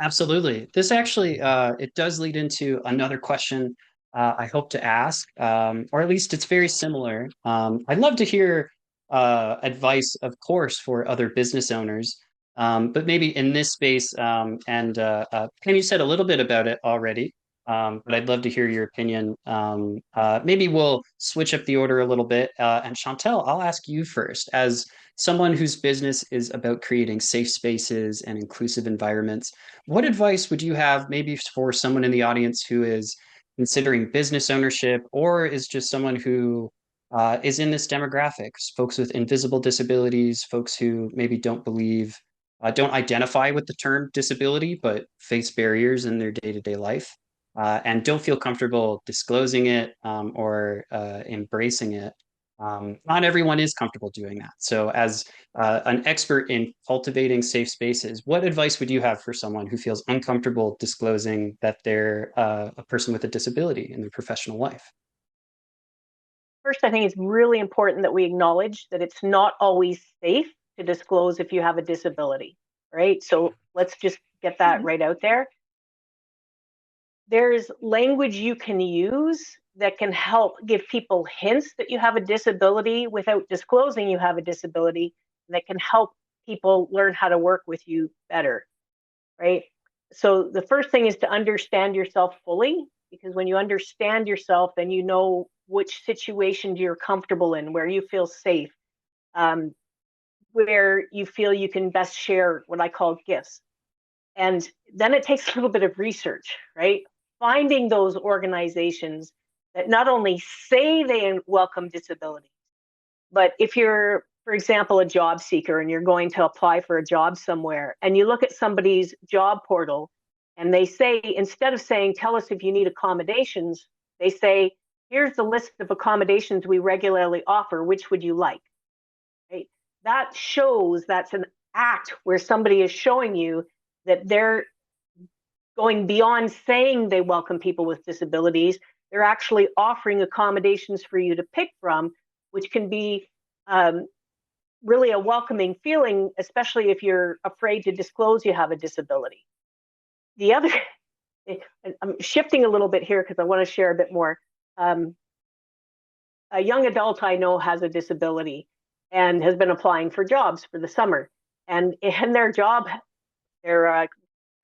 Absolutely. This actually, it does lead into another question I hope to ask, or at least it's very similar. I'd love to hear advice, of course, for other business owners, but maybe in this space, and Ken, you said a little bit about it already, but I'd love to hear your opinion. Maybe we'll switch up the order a little bit. And Chantal, I'll ask you first. As someone whose business is about creating safe spaces and inclusive environments, what advice would you have maybe for someone in the audience who is considering business ownership, or is just someone who is in this demographic, folks with invisible disabilities, folks who maybe don't identify with the term disability, but face barriers in their day-to-day life, and don't feel comfortable disclosing it, or embracing it. Not everyone is comfortable doing that. So as an expert in cultivating safe spaces, what advice would you have for someone who feels uncomfortable disclosing that they're a person with a disability in their professional life? First, I think it's really important that we acknowledge that it's not always safe to disclose if you have a disability, right? So let's just get that right out there. there's language you can use that can help give people hints that you have a disability without disclosing you have a disability, that can help people learn how to work with you better, right? So the first thing is to understand yourself fully, because when you understand yourself, then you know which situations you're comfortable in, where you feel safe, where you feel you can best share what I call gifts. And then it takes a little bit of research, right? Finding those organizations that not only say they welcome disability, but if you're, for example, a job seeker and you're going to apply for a job somewhere, and you look at somebody's job portal and they say, instead of saying, tell us if you need accommodations, they say, here's the list of accommodations we regularly offer, which would you like? Right? That shows that's an act where somebody is showing you that they're going beyond saying they welcome people with disabilities. They're actually offering accommodations for you to pick from, which can be really a welcoming feeling, especially if you're afraid to disclose you have a disability. The other, I'm shifting a little bit here because I want to share a bit more. A young adult I know has a disability and has been applying for jobs for the summer. And in their job, their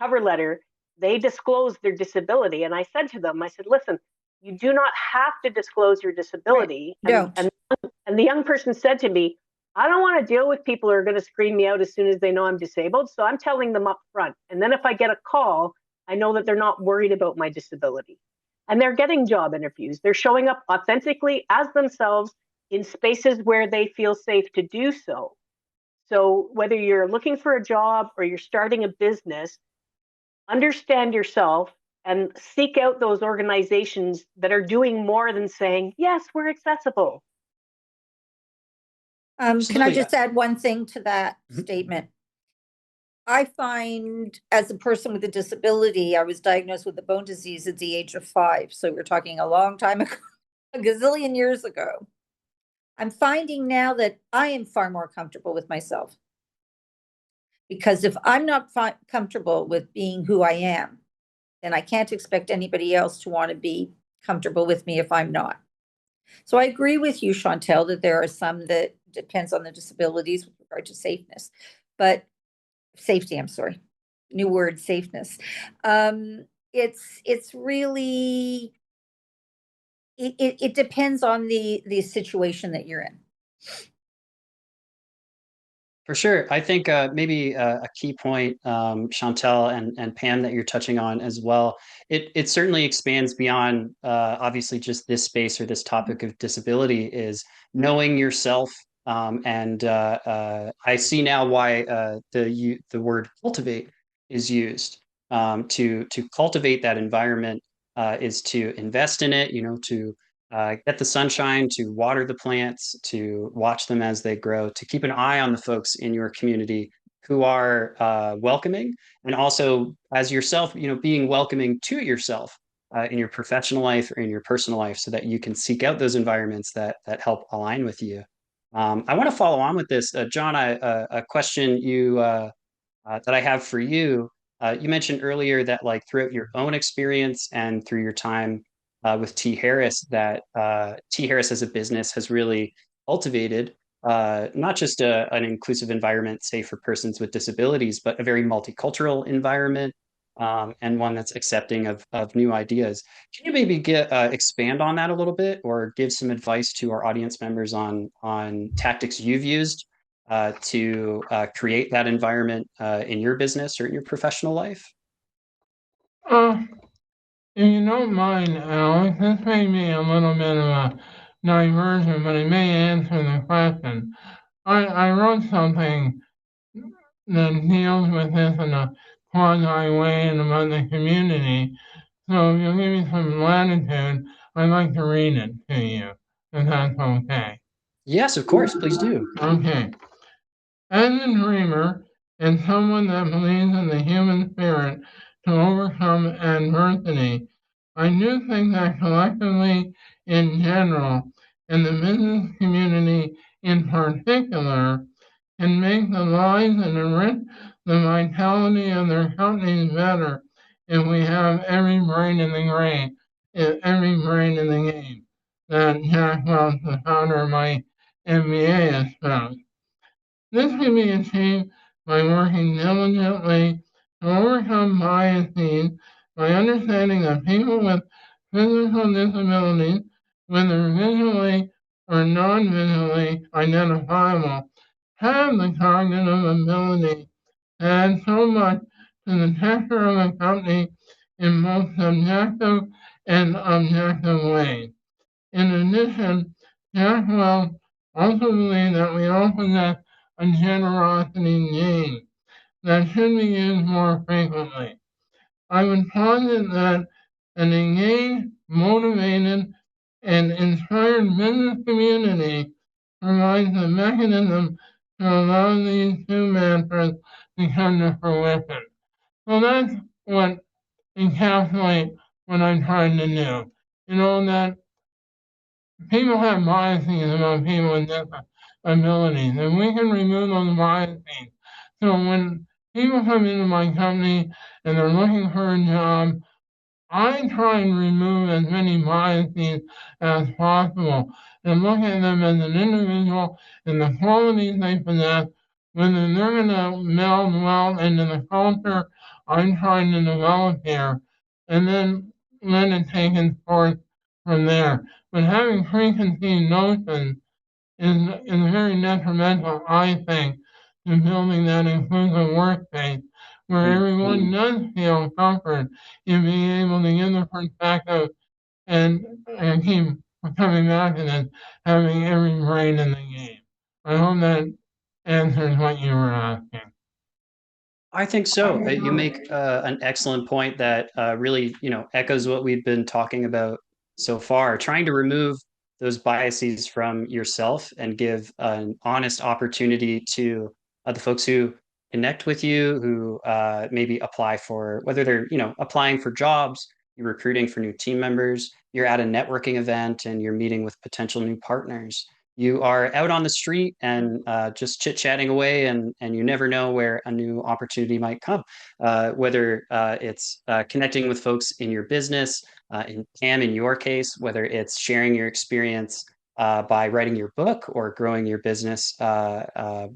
cover letter, they disclosed their disability. And I said to them, I said, listen, you do not have to disclose your disability. Right. And the young person said to me, I don't want to deal with people who are going to screen me out as soon as they know I'm disabled. So I'm telling them up front. And then if I get a call, I know that they're not worried about my disability. And they're getting job interviews. They're showing up authentically as themselves in spaces where they feel safe to do so. So whether you're looking for a job or you're starting a business, understand yourself and seek out those organizations that are doing more than saying, yes, we're accessible. Can I just add one thing to that statement? I find, as a person with a disability, I was diagnosed with a bone disease at the age of 5. So we're talking a long time ago, a gazillion years ago. I'm finding now that I am far more comfortable with myself. Because if I'm not comfortable with being who I am, then I can't expect anybody else to want to be comfortable with me if I'm not. So I agree with you, Chantal, that there are some that depends on the disabilities with regard to safeness, but safety, I'm sorry, new word, safeness. It's really, it depends on the situation that you're in. For sure. I think maybe a key point, Chantal and Pam, that you're touching on as well. It certainly expands beyond obviously just this space or this topic of disability, is knowing yourself. And I see now why the word cultivate is used. To cultivate that environment is to invest in it, to get the sunshine, to water the plants, to watch them as they grow, to keep an eye on the folks in your community who are welcoming, and also as yourself, being welcoming to yourself in your professional life or in your personal life, so that you can seek out those environments that help align with you. I want to follow on with this, John. A question that I have for you. You mentioned earlier that, like, throughout your own experience and through your time with T.Harris, that T.Harris as a business has really cultivated not just an inclusive environment, say, for persons with disabilities, but a very multicultural environment, and one that's accepting of new ideas. Can you maybe expand on that a little bit, or give some advice to our audience members on tactics you've used to create that environment in your business or in your professional life? If you don't mind, Alex, this may be a little bit of a diversion, but it may answer the question. I wrote something that deals with this in a quasi way and about the community. So if you'll give me some latitude, I'd like to read it to you, if that's okay. Yes, of course, please do. Okay. As a dreamer and someone that believes in the human spirit to overcome adversity, I do think that collectively in general, and the business community in particular, can make the lives and enrich the vitality of their companies better if we have every brain in every brain in the game that Jack Welch, the founder of my MBA, has found. This can be achieved by working diligently to overcome biases by understanding that people with physical disabilities, whether visually or non-visually identifiable, have the cognitive ability to add so much to the texture of a company in both subjective and objective ways. In addition, Jack Welch also believed that we all possess a generosity gene that should be used more frequently. I would posit that an engaged, motivated, and inspired business community provides the mechanism to allow these two mantras to come to fruition. So that's what encapsulates what I'm trying to do. That people have biases about people with different abilities, and we can remove those biases. So when people come into my company and they're looking for a job, I try and remove as many biases as possible and look at them as an individual and the qualities they possess, whether they're going to meld well into the culture I'm trying to develop here, and then let it take its course from there. But having preconceived notions is very detrimental, I think, to building that inclusive workspace where everyone does feel comfort in being able to give the perspective and keep coming back to this, having every brain in the game. I hope that answers what you were asking. I think so. You make an excellent point that really, echoes what we've been talking about so far. Trying to remove those biases from yourself and give an honest opportunity to the folks who connect with you, who maybe apply for, whether they're, applying for jobs, you're recruiting for new team members, you're at a networking event and you're meeting with potential new partners. You are out on the street and just chit-chatting away, and you never know where a new opportunity might come, whether it's connecting with folks in your business, in Pam, in your case, whether it's sharing your experience by writing your book or growing your business to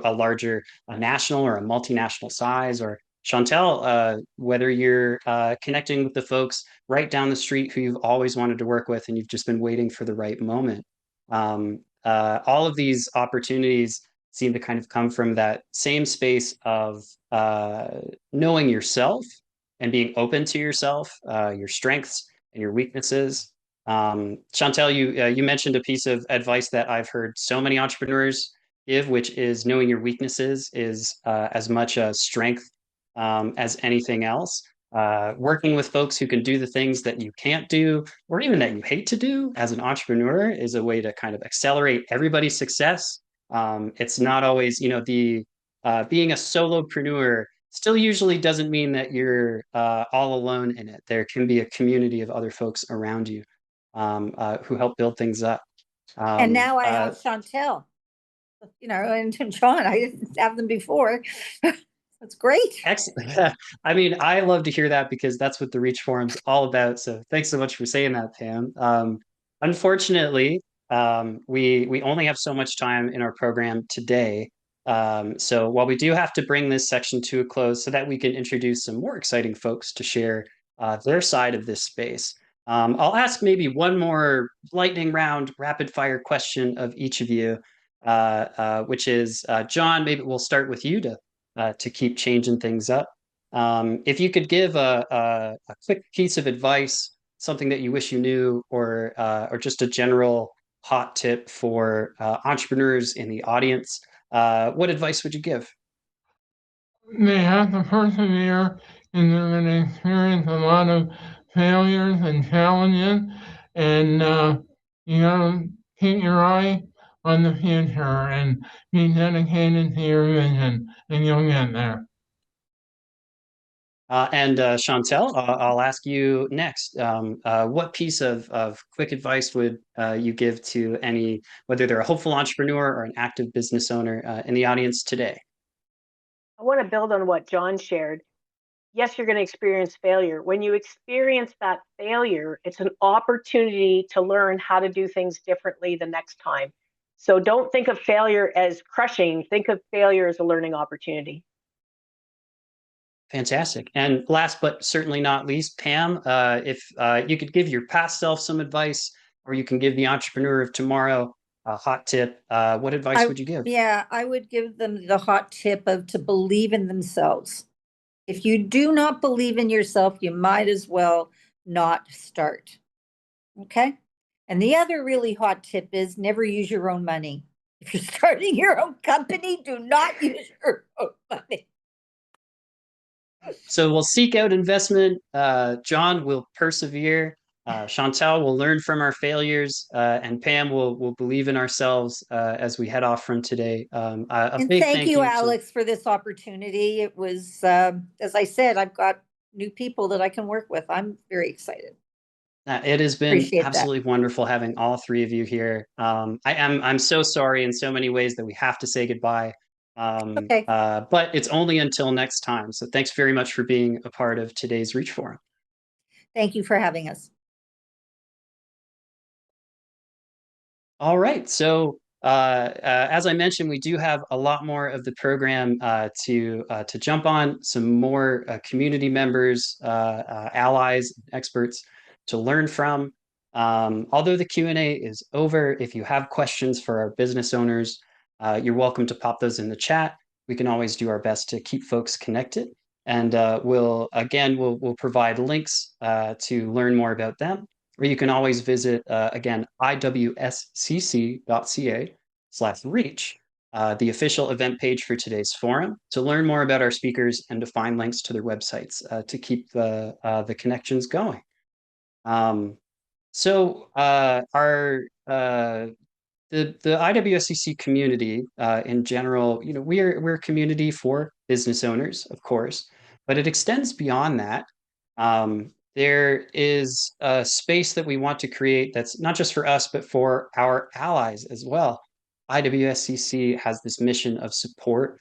a larger national or a multinational size, or Chantal, whether you're connecting with the folks right down the street who you've always wanted to work with and you've just been waiting for the right moment. All of these opportunities seem to kind of come from that same space of knowing yourself and being open to yourself, your strengths and your weaknesses. Chantal, you mentioned a piece of advice that I've heard so many entrepreneurs give, which is knowing your weaknesses is as much a strength as anything else. Working with folks who can do the things that you can't do, or even that you hate to do as an entrepreneur, is a way to kind of accelerate everybody's success. It's not always, the being a solopreneur still usually doesn't mean that you're all alone in it. There can be a community of other folks around you who help build things up. And now I have Chantal, and John. I didn't have them before. That's great. Excellent. I mean, I love to hear that because that's what the Reach Forum's all about. So thanks so much for saying that, Pam. Unfortunately, we only have so much time in our program today. So while we do have to bring this section to a close so that we can introduce some more exciting folks to share their side of this space, I'll ask maybe one more lightning round rapid fire question of each of you, which is, John, maybe we'll start with you to keep changing things up. If you could give a quick piece of advice, something that you wish you knew, or just a general hot tip for entrepreneurs in the audience, what advice would you give? They have to persevere and they're going to experience a lot of failures and challenges, and you got to keep your eye on the future and be dedicated to your vision, and you'll get there. And Chantal, I'll ask you next. What piece of quick advice would you give to any, whether they're a hopeful entrepreneur or an active business owner in the audience today? I want to build on what John shared. yes, you're going to experience failure. When you experience that failure, it's an opportunity to learn how to do things differently the next time. So don't think of failure as crushing. Think of failure as a learning opportunity. Fantastic. And last but certainly not least, Pam, if you could give your past self some advice, or you can give the entrepreneur of tomorrow a hot tip, what advice would you give? Yeah, I would give them the hot tip of to believe in themselves. If you do not believe in yourself, you might as well not start. Okay. And the other really hot tip is never use your own money. If you're starting your own company, do not use your own money. So we'll seek out investment. John will persevere. Chantal will learn from our failures, and Pam will believe in ourselves as we head off from today. A big Thank you, to Alex, for this opportunity. It was, as I said, I've got new people that I can work with. I'm very excited. It has been Appreciate that. absolutely wonderful having all three of you here. I'm so sorry in so many ways that we have to say goodbye. Okay. But it's only until next time. So thanks very much for being a part of today's Reach Forum. Thank you for having us. All right. So as I mentioned, we do have a lot more of the program to jump on, some more community members, allies, experts to learn from. Although the Q&A is over, if you have questions for our business owners, you're welcome to pop those in the chat. We can always do our best to keep folks connected. And we'll provide links to learn more about them. Or you can always visit, again, IWSCC.ca/reach, the official event page for today's forum, to learn more about our speakers and to find links to their websites to keep the connections going. The IWSCC community in general, we're a community for business owners, of course, but it extends beyond that. There is a space that we want to create that's not just for us, but for our allies as well. IWSCC has this mission of support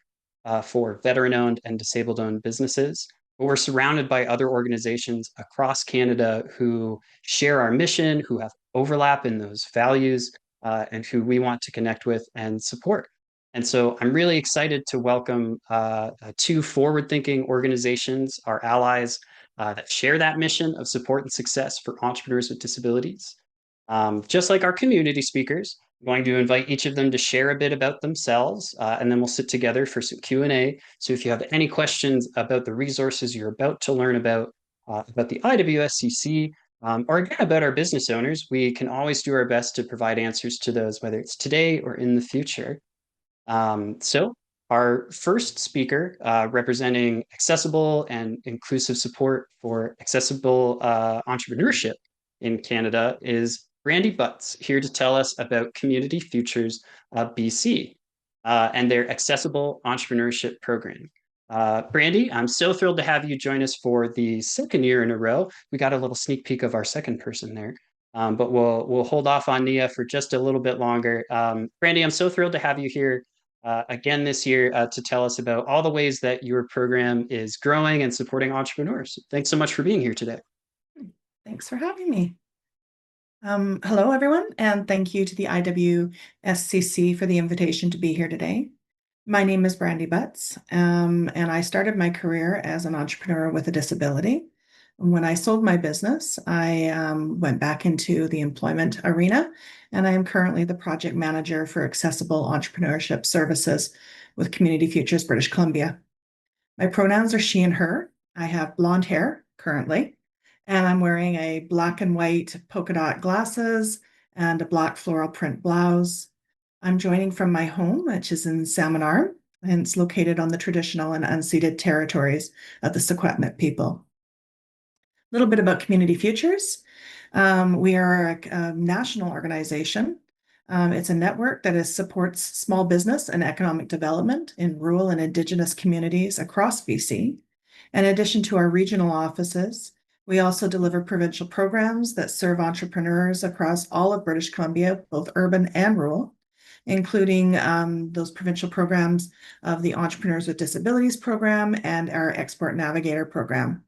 for veteran-owned and disabled-owned businesses. But we're surrounded by other organizations across Canada who share our mission, who have overlap in those values, and who we want to connect with and support. And so I'm really excited to welcome two forward-thinking organizations, our allies, that share that mission of support and success for entrepreneurs with disabilities. Just like our community speakers, I'm going to invite each of them to share a bit about themselves, and then we'll sit together for some Q&A. So if you have any questions about the resources you're about to learn about the IWSCC, or again, about our business owners, we can always do our best to provide answers to those, whether it's today or in the future. So our first speaker, representing accessible and inclusive support for accessible entrepreneurship in Canada, is Brandi Butts, here to tell us about Community Futures BC and their accessible entrepreneurship program. Brandi, I'm so thrilled to have you join us for the second year in a row. We got a little sneak peek of our second person there, but we'll hold off on Neha for just a little bit longer. Brandi, I'm so thrilled to have you here again this year to tell us about all the ways that your program is growing and supporting entrepreneurs. Thanks so much for being here today. Thanks for having me. Hello, everyone, and thank you to the IWSCC for the invitation to be here today. My name is Brandi Butts, and I started my career as an entrepreneur with a disability. When I sold my business, I went back into the employment arena, and I am currently the project manager for accessible entrepreneurship services with Community Futures British Columbia. My pronouns are she and her. I have blonde hair currently, and I'm wearing a black and white polka dot glasses and a black floral print blouse. I'm joining from my home, which is in Salmon Arm, and it's located on the traditional and unceded territories of the Secwepemc people. A little bit about Community Futures. We are a national organization. It's a network that supports small business and economic development in rural and Indigenous communities across BC. In addition to our regional offices, we also deliver provincial programs that serve entrepreneurs across all of British Columbia, both urban and rural, including those provincial programs of the Entrepreneurs with Disabilities program and our Export Navigator program.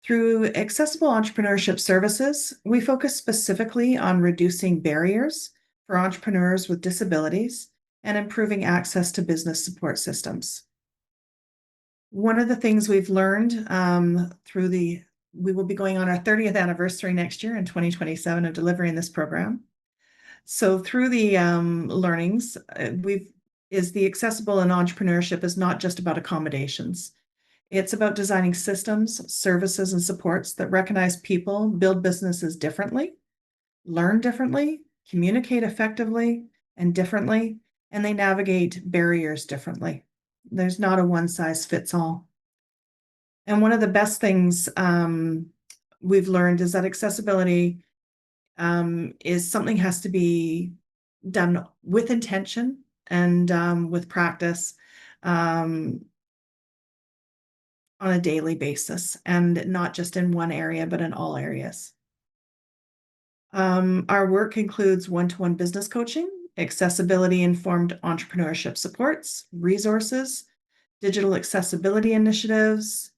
Through accessible entrepreneurship services, we focus specifically on reducing barriers for entrepreneurs with disabilities and improving access to business support systems. One of the things we've learned we will be going on our 30th anniversary next year in 2027 of delivering this program. So through the learnings, the accessible in entrepreneurship is not just about accommodations. It's about designing systems, services, and supports that recognize people build businesses differently, learn differently, communicate effectively and differently, and they navigate barriers differently. There's not a one-size-fits-all. And one of the best things we've learned is that accessibility is something has to be done with intention and with practice on a daily basis, and not just in one area, but in all areas. Our work includes one-to-one business coaching, accessibility-informed entrepreneurship supports, resources, digital accessibility initiatives,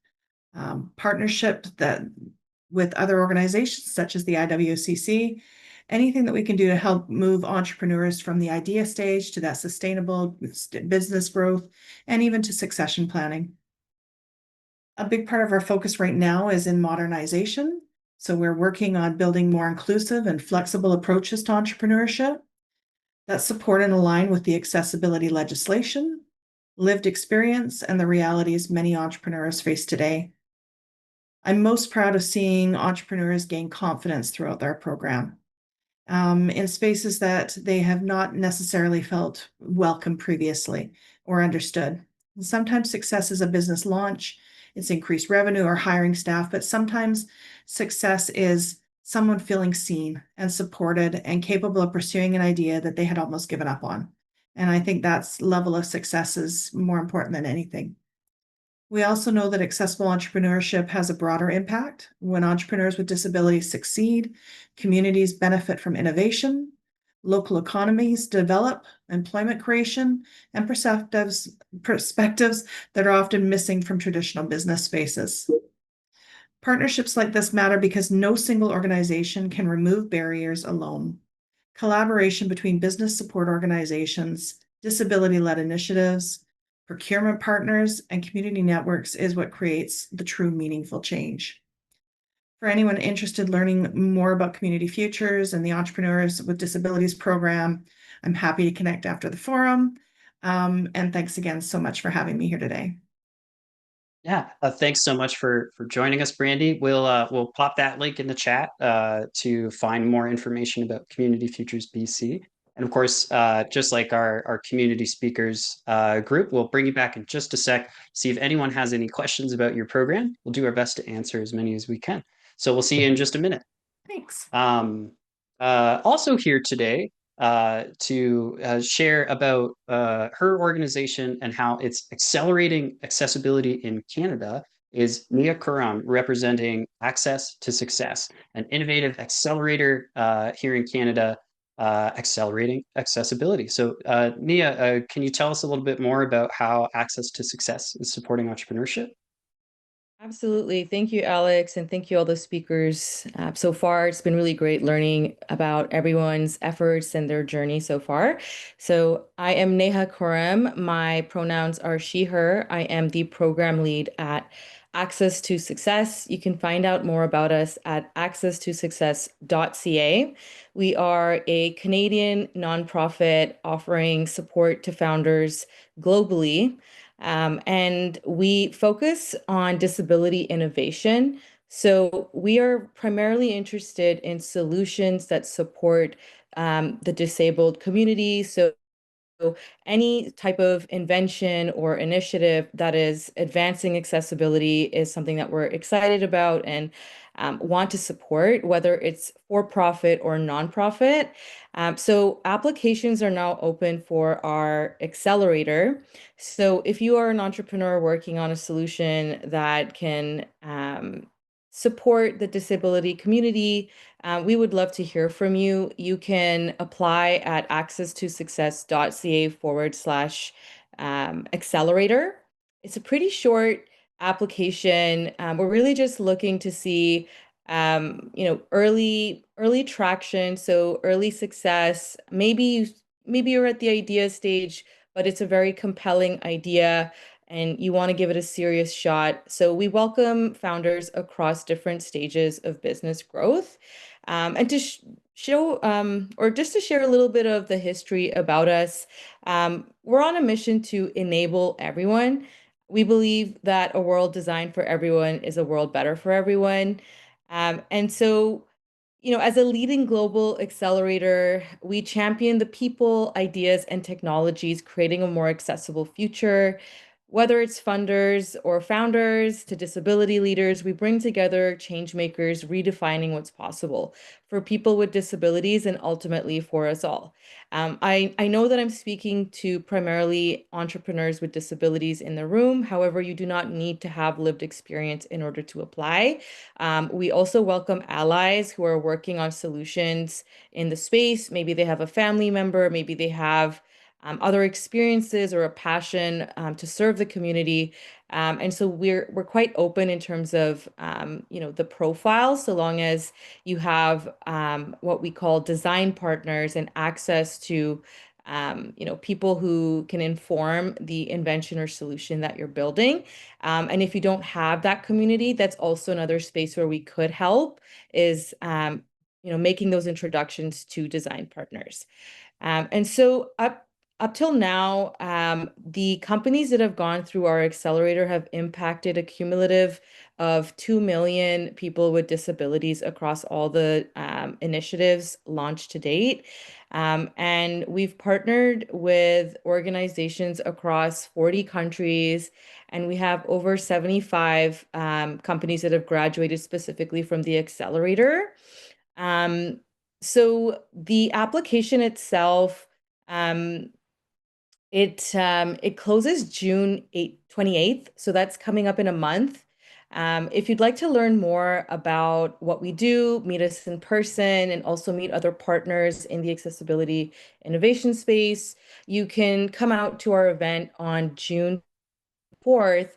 partnership with other organizations such as the IWSCC, anything that we can do to help move entrepreneurs from the idea stage to that sustainable business growth and even to succession planning. A big part of our focus right now is in modernization. So we're working on building more inclusive and flexible approaches to entrepreneurship that support and align with the accessibility legislation, lived experience, and the realities many entrepreneurs face today. I'm most proud of seeing entrepreneurs gain confidence throughout our program in spaces that they have not necessarily felt welcome previously or understood. And sometimes success is a business launch, it's increased revenue or hiring staff, but sometimes success is someone feeling seen and supported and capable of pursuing an idea that they had almost given up on. And I think that level of success is more important than anything. We also know that accessible entrepreneurship has a broader impact. When entrepreneurs with disabilities succeed, communities benefit from innovation, local economies develop, employment creation, and perspectives that are often missing from traditional business spaces. Partnerships like this matter because no single organization can remove barriers alone. Collaboration between business support organizations, disability-led initiatives, procurement partners, and community networks is what creates the true meaningful change. For anyone interested in learning more about Community Futures and the Entrepreneurs with Disabilities program, I'm happy to connect after the forum. And thanks again so much for having me here today. Yeah, thanks so much for joining us, Brandi. We'll pop that link in the chat to find more information about Community Futures BC. And of course, just like our community speakers group, we'll bring you back in just a sec, see if anyone has any questions about your program. We'll do our best to answer as many as we can. So we'll see you in just a minute. Thanks. Also here today to share about her organization and how it's accelerating accessibility in Canada is Neha Khurram, representing Access to Success, an innovative accelerator here in Canada, accelerating accessibility. So Neha, can you tell us a little bit more about how Access to Success is supporting entrepreneurship? Absolutely. Thank you, Alex, and thank you all the speakers so far. It's been really great learning about everyone's efforts and their journey so far. So I am Neha Khurram. My pronouns are she, her. I am the program lead at Access to Success. You can find out more about us at accesstosuccess.ca. We are a Canadian nonprofit offering support to founders globally. And we focus on disability innovation. So we are primarily interested in solutions that support the disabled community. So any type of invention or initiative that is advancing accessibility is something that we're excited about and want to support, whether it's for profit or nonprofit. So applications are now open for our accelerator. So if you are an entrepreneur working on a solution that can support the disability community, we would love to hear from you. You can apply at access2success.ca/accelerator. It's a pretty short application. We're really just looking to see, early traction, so early success. Maybe you're at the idea stage, but it's a very compelling idea and you want to give it a serious shot. So we welcome founders across different stages of business growth. And to show, or just to share a little bit of the history about us, we're on a mission to enable everyone. We believe that a world designed for everyone is a world better for everyone. And so, as a leading global accelerator, we champion the people, ideas, and technologies creating a more accessible future. Whether it's funders or founders to disability leaders, we bring together change makers redefining what's possible for people with disabilities and ultimately for us all. I know that I'm speaking to primarily entrepreneurs with disabilities in the room. However, you do not need to have lived experience in order to apply. We also welcome allies who are working on solutions in the space. Maybe they have a family member, maybe they have other experiences or a passion to serve the community. And so we're quite open in terms of the profile, so long as you have what we call design partners and access to people who can inform the invention or solution that you're building. And if you don't have that community, that's also another space where we could help is making those introductions to design partners. And so up till now, the companies that have gone through our accelerator have impacted a cumulative of 2 million people with disabilities across all the initiatives launched to date. And we've partnered with organizations across 40 countries, and we have over 75 companies that have graduated specifically from the accelerator. So the application itself, it closes June 28th, so that's coming up in a month. If you'd like to learn more about what we do, meet us in person, and also meet other partners in the accessibility innovation space, you can come out to our event on June 4th.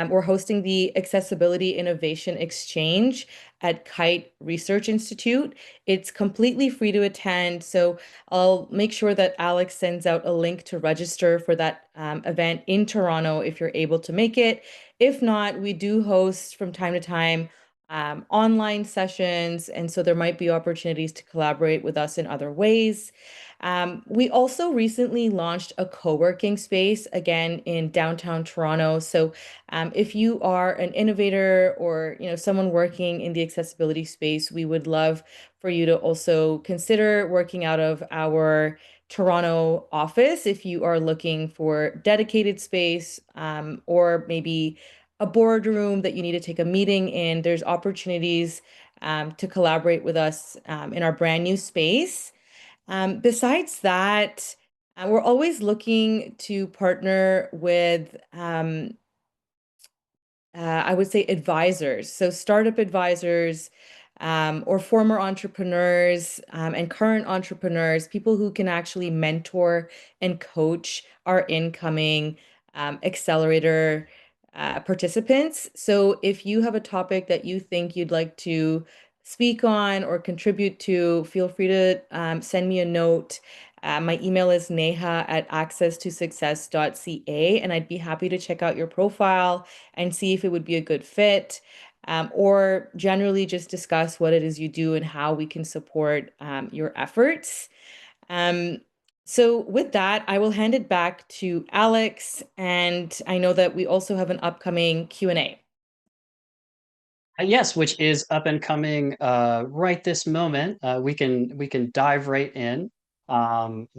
We're hosting the Accessibility Innovation Exchange at Kite Research Institute. It's completely free to attend, so I'll make sure that Alex sends out a link to register for that event in Toronto if you're able to make it. If not, we do host from time to time online sessions, and so there might be opportunities to collaborate with us in other ways. We also recently launched a co-working space again in downtown Toronto. So if you are an innovator or someone working in the accessibility space, we would love for you to also consider working out of our Toronto office if you are looking for dedicated space or maybe a boardroom that you need to take a meeting in. There's opportunities to collaborate with us in our brand new space. Besides that, we're always looking to partner with, I would say, advisors. So startup advisors or former entrepreneurs and current entrepreneurs, people who can actually mentor and coach our incoming accelerator participants. So if you have a topic that you think you'd like to speak on or contribute to, feel free to send me a note. My email is neha@access2success.ca, and I'd be happy to check out your profile and see if it would be a good fit, or generally just discuss what it is you do and how we can support your efforts. So with that, I will hand it back to Alex, and I know that we also have an upcoming Q&A. Yes, which is up and coming right this moment. We can dive right in. There's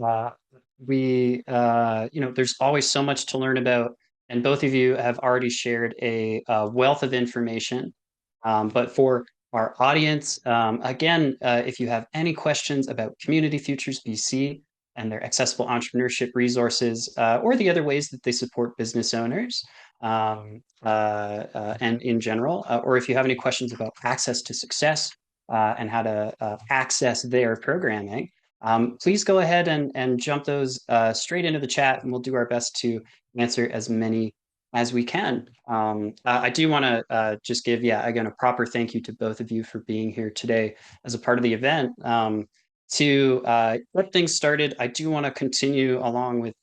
always so much to learn about, and both of you have already shared a wealth of information. But for our audience, again, if you have any questions about Community Futures BC and their accessible entrepreneurship resources, or the other ways that they support business owners and in general, or if you have any questions about access to success and how to access their programming, please go ahead and jump those straight into the chat, and we'll do our best to answer as many as we can. I do want to just give, again, a proper thank you to both of you for being here today as a part of the event. To get things started, I do want to continue along with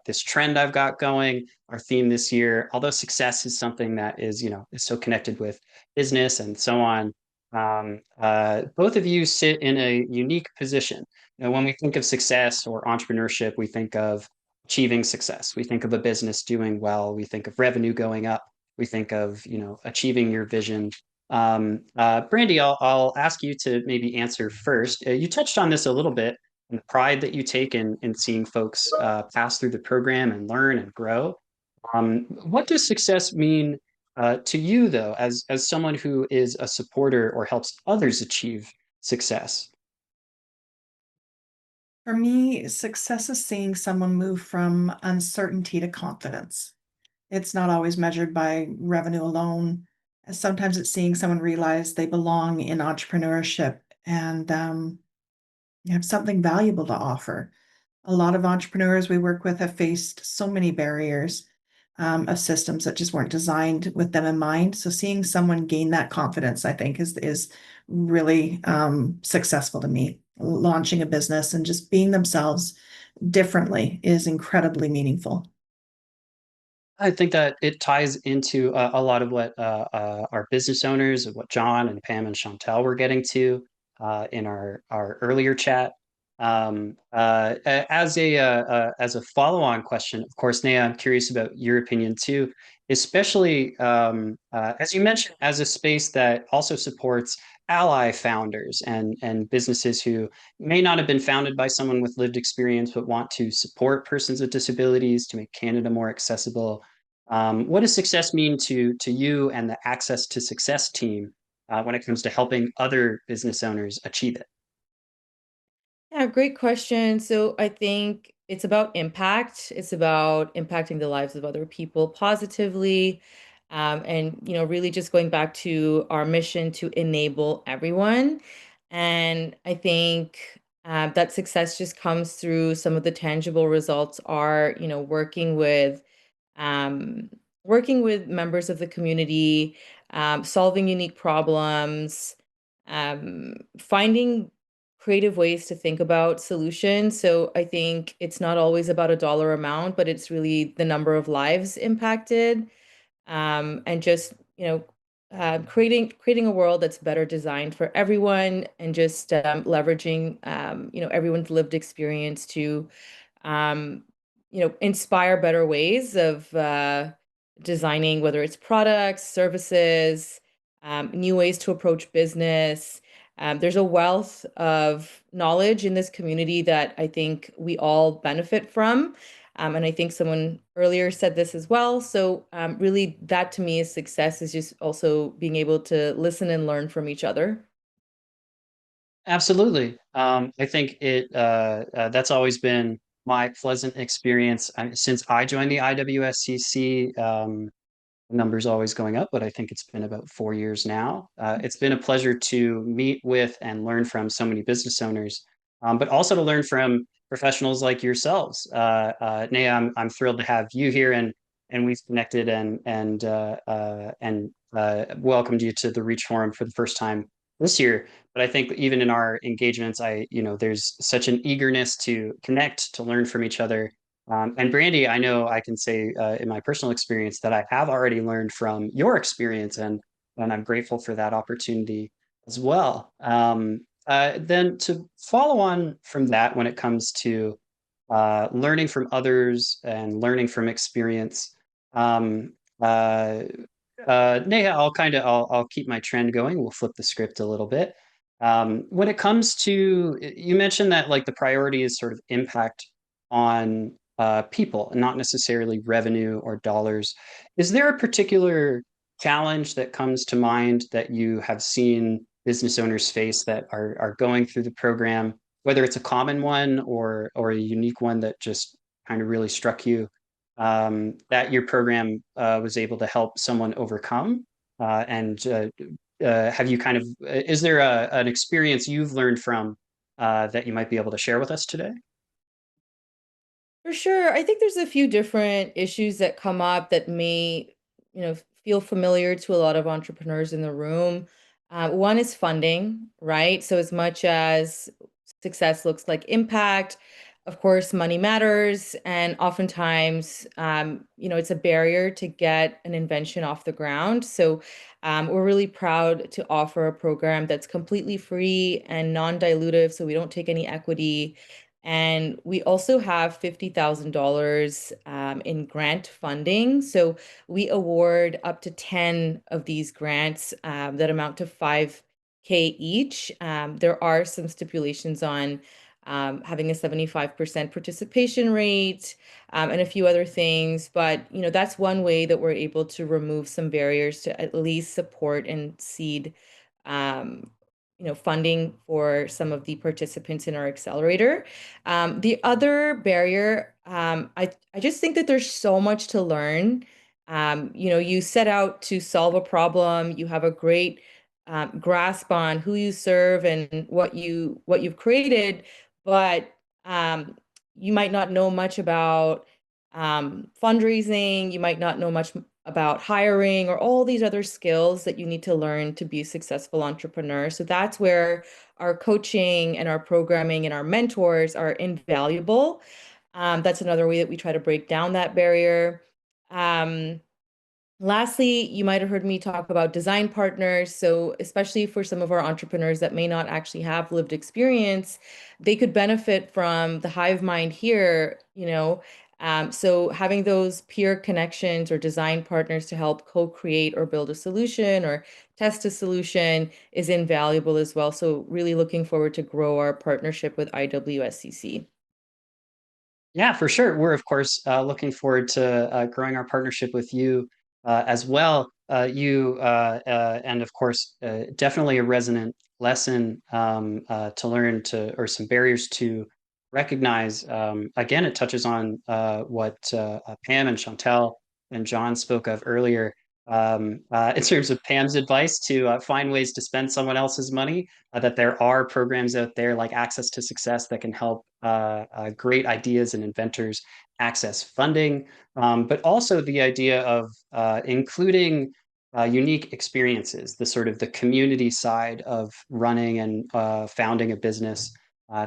this trend I've got going. Our theme this year, although success is something that is, is so connected with business and so on, both of you sit in a unique position. When we think of success or entrepreneurship, we think of achieving success. We think of a business doing well. We think of revenue going up. We think of, achieving your vision. Brandi, I'll ask you to maybe answer first. You touched on this a little bit, and the pride that you take in seeing folks pass through the program and learn and grow. What does success mean to you, though, as someone who is a supporter or helps others achieve success? For me, success is seeing someone move from uncertainty to confidence. It's not always measured by revenue alone. Sometimes it's seeing someone realize they belong in entrepreneurship and have something valuable to offer. A lot of entrepreneurs we work with have faced so many barriers of systems that just weren't designed with them in mind. So seeing someone gain that confidence, I think, is really successful to me. Launching a business and just being themselves differently is incredibly meaningful. I think that it ties into a lot of what our business owners, what John and Pam and Chantal were getting to in our earlier chat. As a follow-on question, of course, Neha, I'm curious about your opinion too, especially as you mentioned, as a space that also supports ally founders and businesses who may not have been founded by someone with lived experience, but want to support persons with disabilities to make Canada more accessible. What does success mean to you and the Access to Success team when it comes to helping other business owners achieve it? Yeah, great question. So I think it's about impact. It's about impacting the lives of other people positively. And really just going back to our mission to enable everyone. And I think that success just comes through some of the tangible results are, um, working with members of the community, solving unique problems, finding creative ways to think about solutions. So I think it's not always about a dollar amount, but it's really the number of lives impacted, and just creating a world that's better designed for everyone, and just leveraging everyone's lived experience to um, inspire better ways of designing, whether it's products, services, new ways to approach business. There's a wealth of knowledge in this community that I think we all benefit from. And I think someone earlier said this as well. So really, that to me is success, is just also being able to listen and learn from each other. Absolutely. I think that's always been my pleasant experience since I joined the IWSCC. The number's always going up, but I think it's been about 4 years now. It's been a pleasure to meet with and learn from so many business owners, but also to learn from professionals like yourselves. Neha, I'm thrilled to have you here, and we've connected and welcomed you to the Reach Forum for the first time this year. But I think even in our engagements, there's such an eagerness to connect, to learn from each other. And Brandi, I know I can say in my personal experience that I have already learned from your experience, and I'm grateful for that opportunity as well. Then to follow on from that, when it comes to learning from others and learning from experience, um, uh, Neha, I'll keep my trend going. We'll flip the script a little bit. When it comes to, you mentioned that like the priority is sort of impact on people and not necessarily revenue or dollars. Is there a particular challenge that comes to mind that you have seen business owners face that are going through the program, whether it's a common one or a unique one that just kind of really struck you, that your program was able to help someone overcome. And have you kind of, is there an experience you've learned from that you might be able to share with us today? For sure. I think there's a few different issues that come up that may, feel familiar to a lot of entrepreneurs in the room. One is funding, right? So as much as success looks like impact, of course, money matters, and oftentimes, it's a barrier to get an invention off the ground. So we're really proud to offer a program that's completely free and non-dilutive, so we don't take any equity. And we also have $50,000 in grant funding. So we award up to 10 of these grants that amount to 5K each. There are some stipulations on having a 75% participation rate and a few other things. But, that's one way that we're able to remove some barriers to at least support and seed um, funding for some of the participants in our accelerator. The other barrier, I just think that there's so much to learn. You set out to solve a problem, you have a great grasp on who you serve and what you've created, but you might not know much about fundraising, you might not know much about hiring or all these other skills that you need to learn to be a successful entrepreneur. So that's where our coaching and our programming and our mentors are invaluable. That's another way that we try to break down that barrier. Um, Lastly, you might have heard me talk about design partners. So, especially for some of our entrepreneurs that may not actually have lived experience, they could benefit from the hive mind here, So, having those peer connections or design partners to help co-create or build a solution or test a solution is invaluable as well. So, really looking forward to grow our partnership with IWSCC. Yeah, for sure. We're of course looking forward to growing our partnership with you as well. And of course, definitely a resonant lesson to learn or some barriers to recognize. Again, it touches on what Pam and Chantal and John spoke of earlier. In terms of Pam's advice to find ways to spend someone else's money, that there are programs out there like Access to Success that can help great ideas and inventors access funding, but also the idea of including unique experiences, the sort of the community side of running and founding a business,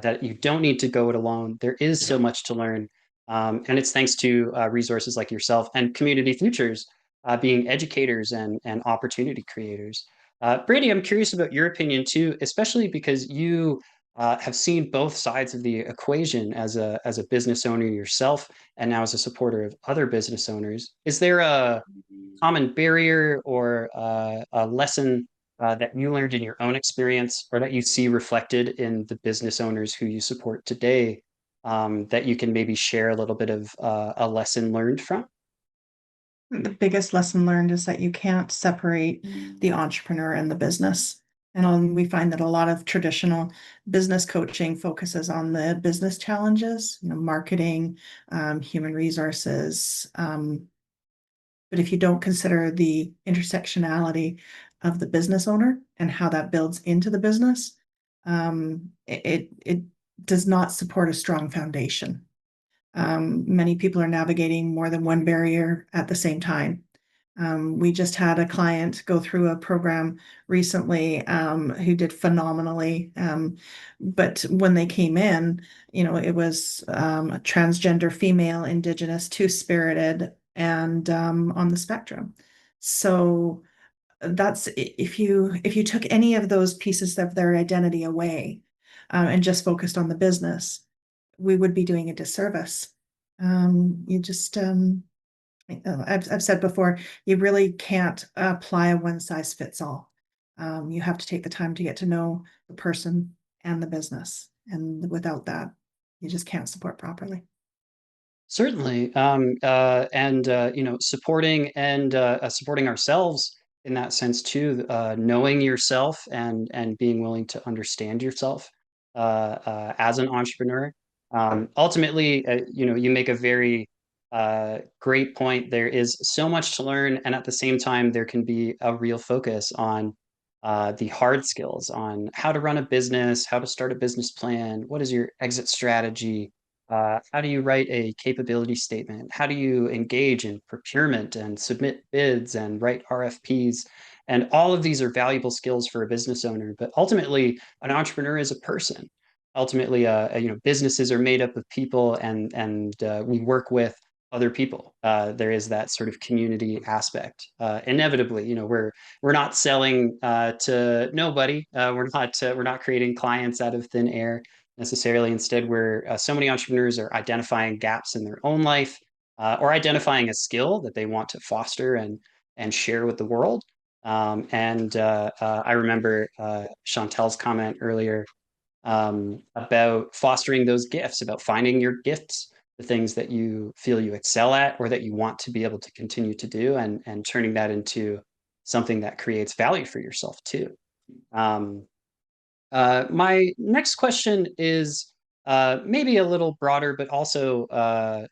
that you don't need to go it alone. There is so much to learn. And it's thanks to resources like yourself and Community Futures being educators and opportunity creators. Brandi, I'm curious about your opinion too, especially because you have seen both sides of the equation as a business owner yourself, and now as a supporter of other business owners. Is there a common barrier or a lesson that you learned in your own experience, or that you see reflected in the business owners who you support today, that you can maybe share a little bit of a lesson learned from? The biggest lesson learned is that you can't separate the entrepreneur and the business. And we find that a lot of traditional business coaching focuses on the business challenges, marketing, human resources. But if you don't consider the intersectionality of the business owner and how that builds into the business, it does not support a strong foundation. Many people are navigating more than one barrier at the same time. We just had a client go through a program recently who did phenomenally. But when they came in, it was a transgender female, Indigenous, two-spirited, and on the spectrum. So that's if you took any of those pieces of their identity away and just focused on the business, we would be doing a disservice. I've said before, you really can't apply a one size fits all. You have to take the time to get to know the person and the business. And without that, you just can't support properly. Certainly, and supporting ourselves in that sense too, knowing yourself and being willing to understand yourself as an entrepreneur. Ultimately, you make a very great point. There is so much to learn, and at the same time, there can be a real focus on the hard skills, on how to run a business, how to start a business plan, what is your exit strategy, how do you write a capability statement, how do you engage in procurement and submit bids and write RFPs. And all of these are valuable skills for a business owner. But ultimately, an entrepreneur is a person. Ultimately, businesses are made up of people, and we work with other people. There is that sort of community aspect. Inevitably, we're not selling to nobody. We're not creating clients out of thin air necessarily. Instead, we're so many entrepreneurs are identifying gaps in their own life, or identifying a skill that they want to foster and share with the world. I remember Chantal's comment earlier about fostering those gifts, about finding your gifts, the things that you feel you excel at or that you want to be able to continue to do, and turning that into something that creates value for yourself too. My next question is maybe a little broader, but also a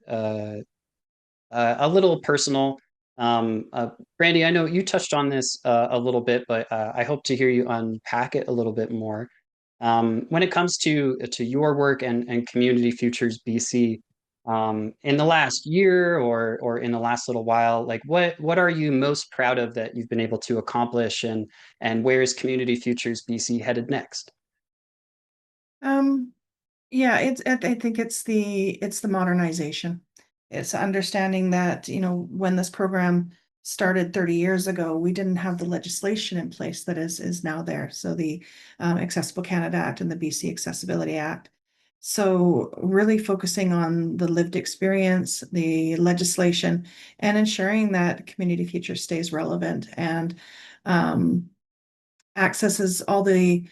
little personal. Brandi, I know you touched on this a little bit, but I hope to hear you unpack it a little bit more. When it comes to your work and Community Futures BC, in the last year or in the last little while, like what are you most proud of that you've been able to accomplish, and where is Community Futures BC headed next? Yeah, I think it's the modernization. It's understanding that, when this program started 30 years ago, we didn't have the legislation in place that is now there. So the Accessible Canada Act and the BC Accessibility Act. So really focusing on the lived experience, the legislation, and ensuring that Community Future stays relevant and accesses all the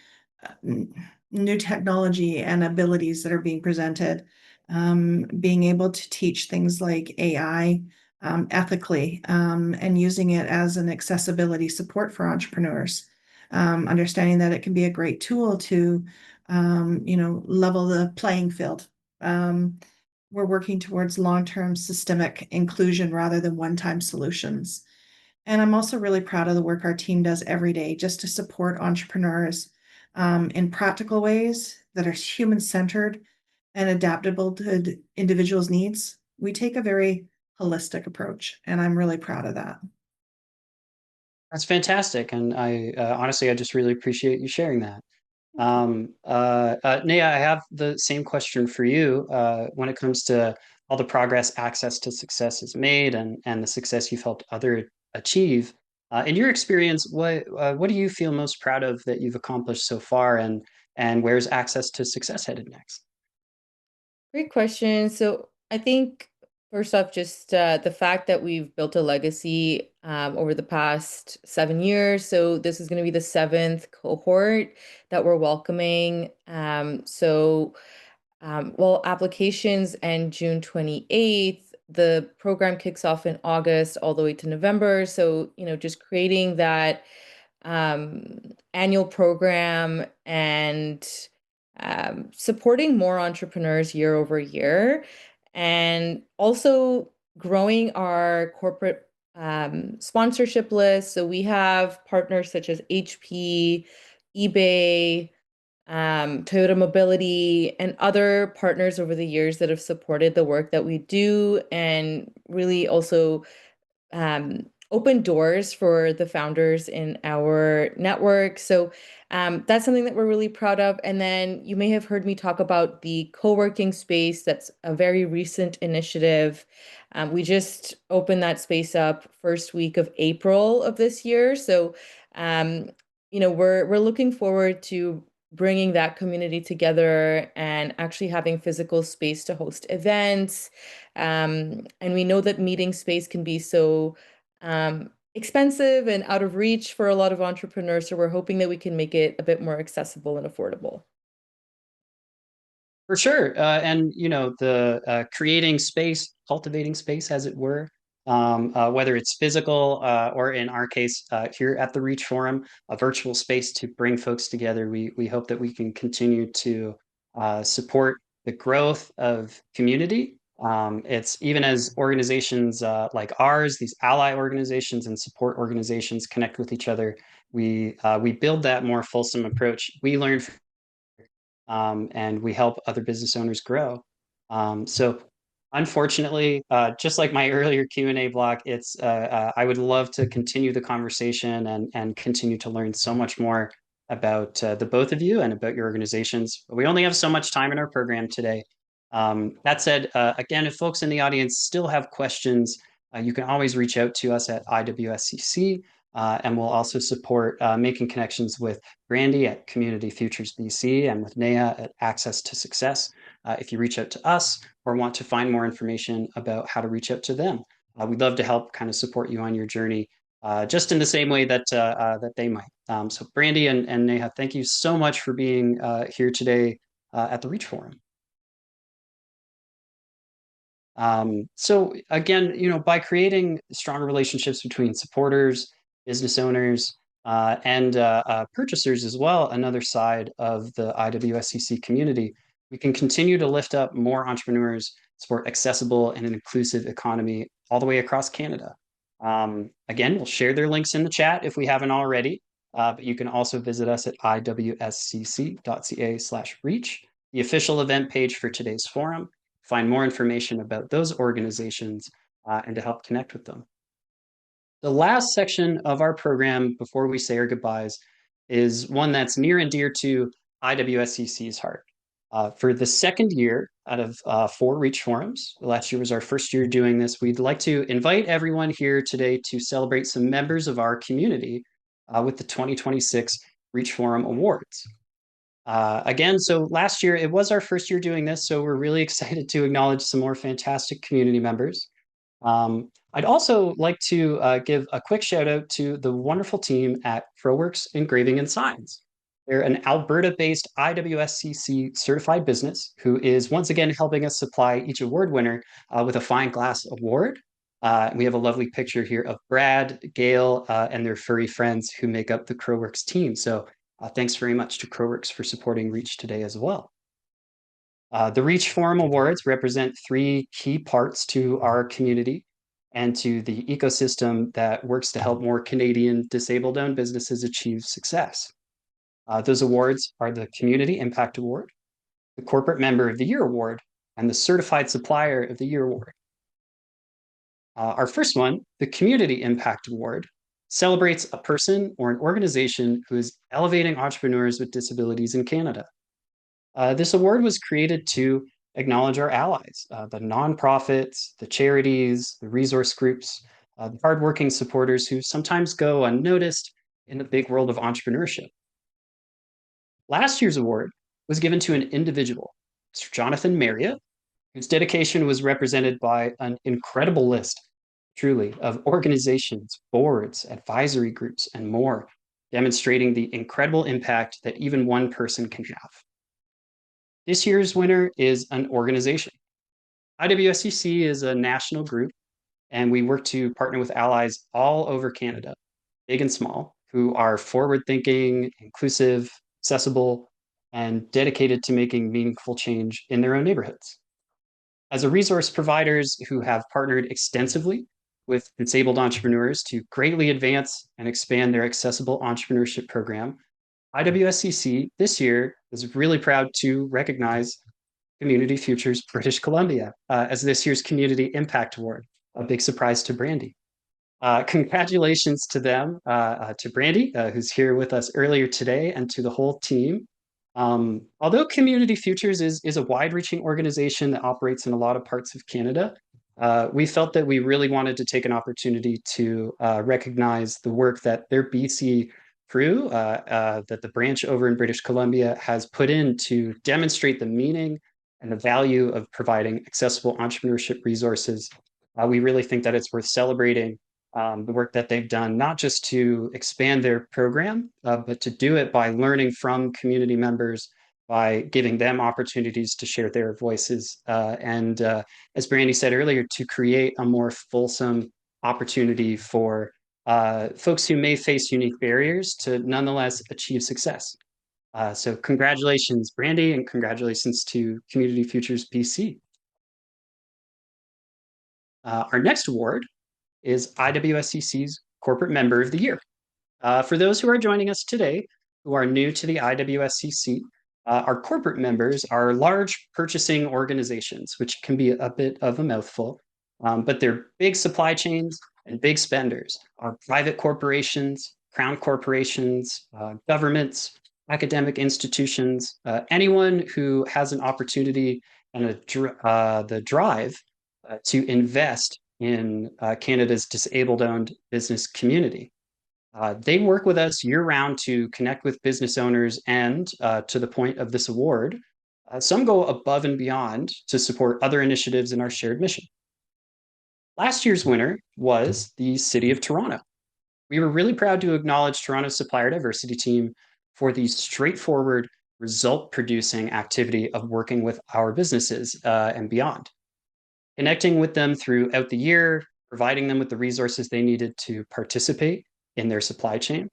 new technology and abilities that are being presented, being able to teach things like AI ethically, and using it as an accessibility support for entrepreneurs, understanding that it can be a great tool to, level the playing field. We're working towards long-term systemic inclusion rather than one-time solutions. And I'm also really proud of the work our team does every day just to support entrepreneurs in practical ways that are human-centered and adaptable to individuals' needs. We take a very holistic approach, and I'm really proud of that. That's fantastic, and I honestly, I just really appreciate you sharing that. Neha, I have the same question for you. When it comes to all the progress Access to Success has made, and the success you've helped others achieve, in your experience, what do you feel most proud of that you've accomplished so far, and where's Access to Success headed next? Great question. So I think first off, just the fact that we've built a legacy over the past 7 years. So this is going to be the 7th cohort that we're welcoming. Well, applications end June 28th. The program kicks off in August all the way to November. So, just creating that annual program and supporting more entrepreneurs year over year, and also growing our corporate sponsorship list. So we have partners such as HP, eBay, Toyota Mobility, and other partners over the years that have supported the work that we do, and really also open doors for the founders in our network. So that's something that we're really proud of. And then you may have heard me talk about the co-working space. That's a very recent initiative. We just opened that space up first week of April of this year. So, we're looking forward to bringing that community together and actually having physical space to host events. And we know that meeting space can be so expensive and out of reach for a lot of entrepreneurs. So we're hoping that we can make it a bit more accessible and affordable. For sure. And the creating space, cultivating space, as it were, whether it's physical or in our case here at the Reach Forum, a virtual space to bring folks together. We hope that we can continue to support the growth of community. It's even as organizations like ours, these ally organizations and support organizations connect with each other, we build that more fulsome approach. We learn and we help other business owners grow. So unfortunately, just like my earlier Q&A block, it's I would love to continue the conversation and continue to learn so much more about the both of you and about your organizations. But we only have so much time in our program today. That said, again, if folks in the audience still have questions, you can always reach out to us at IWSCC, and we'll also support making connections with Brandi at Community Futures BC and with Neha at Access to Success. If you reach out to us or want to find more information about how to reach out to them, we'd love to help kind of support you on your journey, just in the same way that that they might. So Brandi and Neha, thank you so much for being here today at the Reach Forum. So again, by creating stronger relationships between supporters, business owners, and purchasers as well, another side of the IWSCC community, we can continue to lift up more entrepreneurs, support accessible and an inclusive economy all the way across Canada. Again, we'll share their links in the chat if we haven't already, but you can also visit us at iwscc.ca/reach, the official event page for today's forum, find more information about those organizations and to help connect with them. The last section of our program before we say our goodbyes is one that's near and dear to IWSCC's heart. For the second year out of 4 Reach Forums, last year was our first year doing this, we'd like to invite everyone here today to celebrate some members of our community with the 2026 Reach Forum Awards. Again, so last year, it was our first year doing this, so we're really excited to acknowledge some more fantastic community members. I'd also like to give a quick shout out to the wonderful team at ProWorks Engraving and Signs. They're an Alberta-based IWSCC certified business who is once again helping us supply each award winner with a fine glass award. We have a lovely picture here of Brad, Gail, and their furry friends who make up the ProWorks team. So thanks very much to ProWorks for supporting Reach today as well. The Reach Forum Awards represent 3 key parts to our community and to the ecosystem that works to help more Canadian disabled-owned businesses achieve success. Those awards are the Community Impact Award, the Corporate Member of the Year Award, and the Certified Supplier of the Year Award. Our first one, the Community Impact Award, celebrates a person or an organization who is elevating entrepreneurs with disabilities in Canada. This award was created to acknowledge our allies, the nonprofits, the charities, the resource groups, the hardworking supporters who sometimes go unnoticed in the big world of entrepreneurship. Last year's award was given to an individual, Mr. Jonathan Marriott, whose dedication was represented by an incredible list, truly, of organizations, boards, advisory groups, and more, demonstrating the incredible impact that even one person can have. This year's winner is an organization. IWSCC is a national group, and we work to partner with allies all over Canada, big and small, who are forward-thinking, inclusive, accessible, and dedicated to making meaningful change in their own neighborhoods. As a resource providers who have partnered extensively with disabled entrepreneurs to greatly advance and expand their accessible entrepreneurship program, IWSCC this year is really proud to recognize Community Futures British Columbia as this year's Community Impact Award, a big surprise to Brandi. Congratulations to them, to Brandi, who's here with us earlier today, and to the whole team. Although Community Futures is a wide-reaching organization that operates in a lot of parts of Canada, we felt that we really wanted to take an opportunity to recognize the work that their BC crew, that the branch over in British Columbia has put in to demonstrate the meaning and the value of providing accessible entrepreneurship resources. We really think that it's worth celebrating the work that they've done, not just to expand their program, but to do it by learning from community members, by giving them opportunities to share their voices, and as Brandi said earlier, to create a more fulsome opportunity for folks who may face unique barriers to nonetheless achieve success. So congratulations, Brandi, and congratulations to Community Futures BC. Our next award is IWSCC's Corporate Member of the Year. For those who are joining us today who are new to the IWSCC, our corporate members are large purchasing organizations, which can be a bit of a mouthful, but they're big supply chains and big spenders. Our private corporations, crown corporations, governments, academic institutions, anyone who has an opportunity and the drive to invest in Canada's disabled-owned business community. They work with us year-round to connect with business owners, and to the point of this award, some go above and beyond to support other initiatives in our shared mission. Last year's winner was the City of Toronto. We were really proud to acknowledge Toronto's supplier diversity team for the straightforward, result-producing activity of working with our businesses and beyond. Connecting with them throughout the year, providing them with the resources they needed to participate in their supply chain,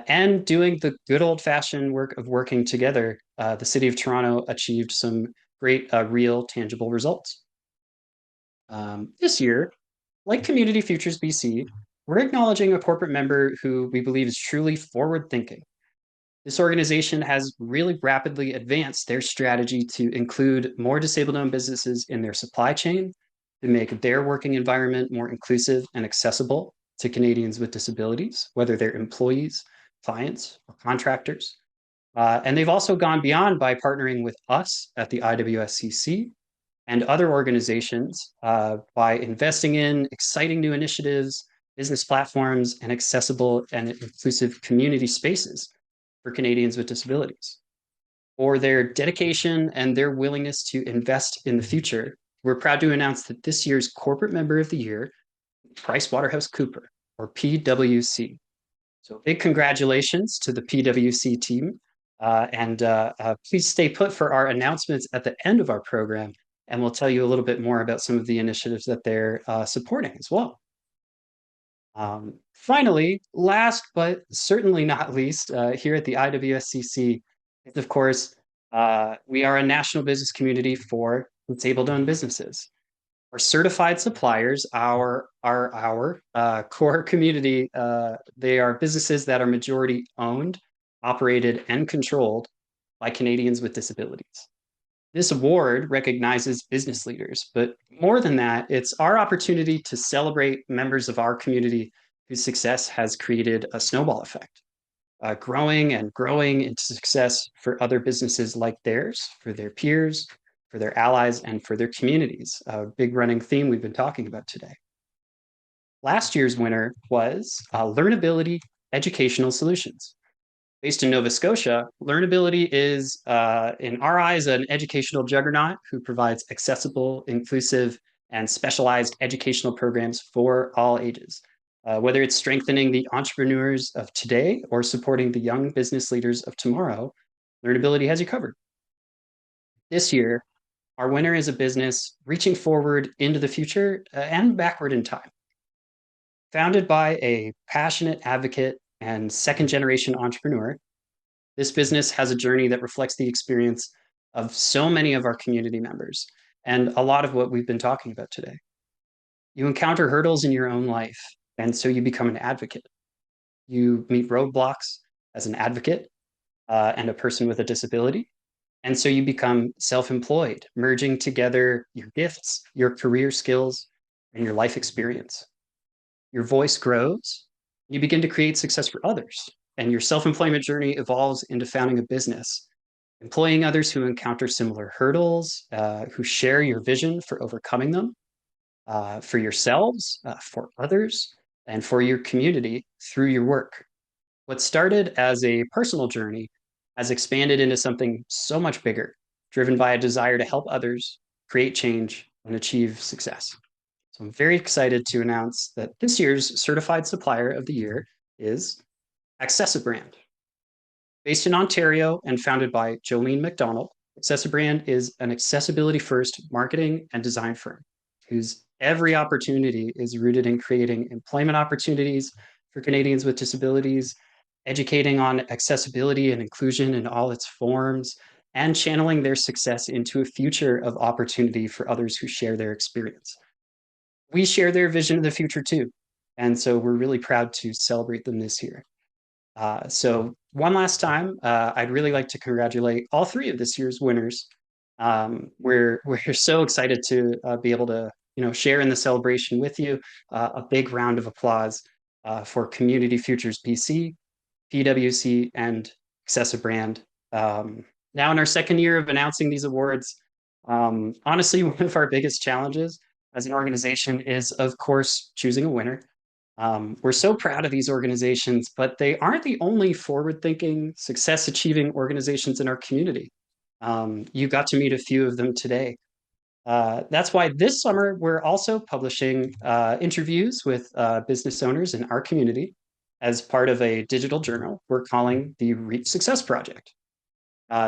and doing the good old-fashioned work of working together, the City of Toronto achieved some great, real, tangible results. This year, like Community Futures BC, we're acknowledging a corporate member who we believe is truly forward-thinking. This organization has really rapidly advanced their strategy to include more disabled-owned businesses in their supply chain, to make their working environment more inclusive and accessible to Canadians with disabilities, whether they're employees, clients, or contractors. And they've also gone beyond by partnering with us at the IWSCC and other organizations by investing in exciting new initiatives, business platforms, and accessible and inclusive community spaces for Canadians with disabilities. For their dedication and their willingness to invest in the future, we're proud to announce that this year's Corporate Member of the Year, PricewaterhouseCoopers, or PwC. So big congratulations to the PwC team. And please stay put for our announcements at the end of our program, and we'll tell you a little bit more about some of the initiatives that they're supporting as well. Finally, last but certainly not least, here at the IWSCC, of course, we are a national business community for disabled-owned businesses. Our certified suppliers are our core community. They are businesses that are majority owned, operated, and controlled by Canadians with disabilities. This award recognizes business leaders, but more than that, it's our opportunity to celebrate members of our community whose success has created a snowball effect, growing and growing into success for other businesses like theirs, for their peers, for their allies, and for their communities, a big running theme we've been talking about today. Last year's winner was Learnability Educational Solutions. Based in Nova Scotia, Learnability is, in our eyes, an educational juggernaut who provides accessible, inclusive, and specialized educational programs for all ages. Whether it's strengthening the entrepreneurs of today or supporting the young business leaders of tomorrow, Learnability has you covered. This year, our winner is a business reaching forward into the future and backward in time. Founded by a passionate advocate and second-generation entrepreneur, this business has a journey that reflects the experience of so many of our community members and a lot of what we've been talking about today. You encounter hurdles in your own life, and so you become an advocate. You meet roadblocks as an advocate and a person with a disability, and so you become self-employed, merging together your gifts, your career skills, and your life experience. Your voice grows, you begin to create success for others, and your self-employment journey evolves into founding a business, employing others who encounter similar hurdles, who share your vision for overcoming them, for yourselves, for others, and for your community through your work. What started as a personal journey has expanded into something so much bigger, driven by a desire to help others, create change, and achieve success. So I'm very excited to announce that this year's Certified Supplier of the Year is Accessibrand. Based in Ontario and founded by Jolene McDonald, Accessibrand is an accessibility-first marketing and design firm whose Every opportunity is rooted in creating employment opportunities for Canadians with disabilities, educating on accessibility and inclusion in all its forms, and channeling their success into a future of opportunity for others who share their experience. We share their vision of the future too, and so we're really proud to celebrate them this year. So one last time, I'd really like to congratulate all three of this year's winners. We're so excited to be able to share in the celebration with you. A big round of applause for Community Futures BC, PwC, and Accessibrand. Now in our second year of announcing these awards, honestly, one of our biggest challenges as an organization is, of course, choosing a winner. We're so proud of these organizations, but they aren't the only forward-thinking, success-achieving organizations in our community. You got to meet a few of them today. That's why this summer we're also publishing interviews with business owners in our community as part of a digital journal we're calling the Reach Success Project.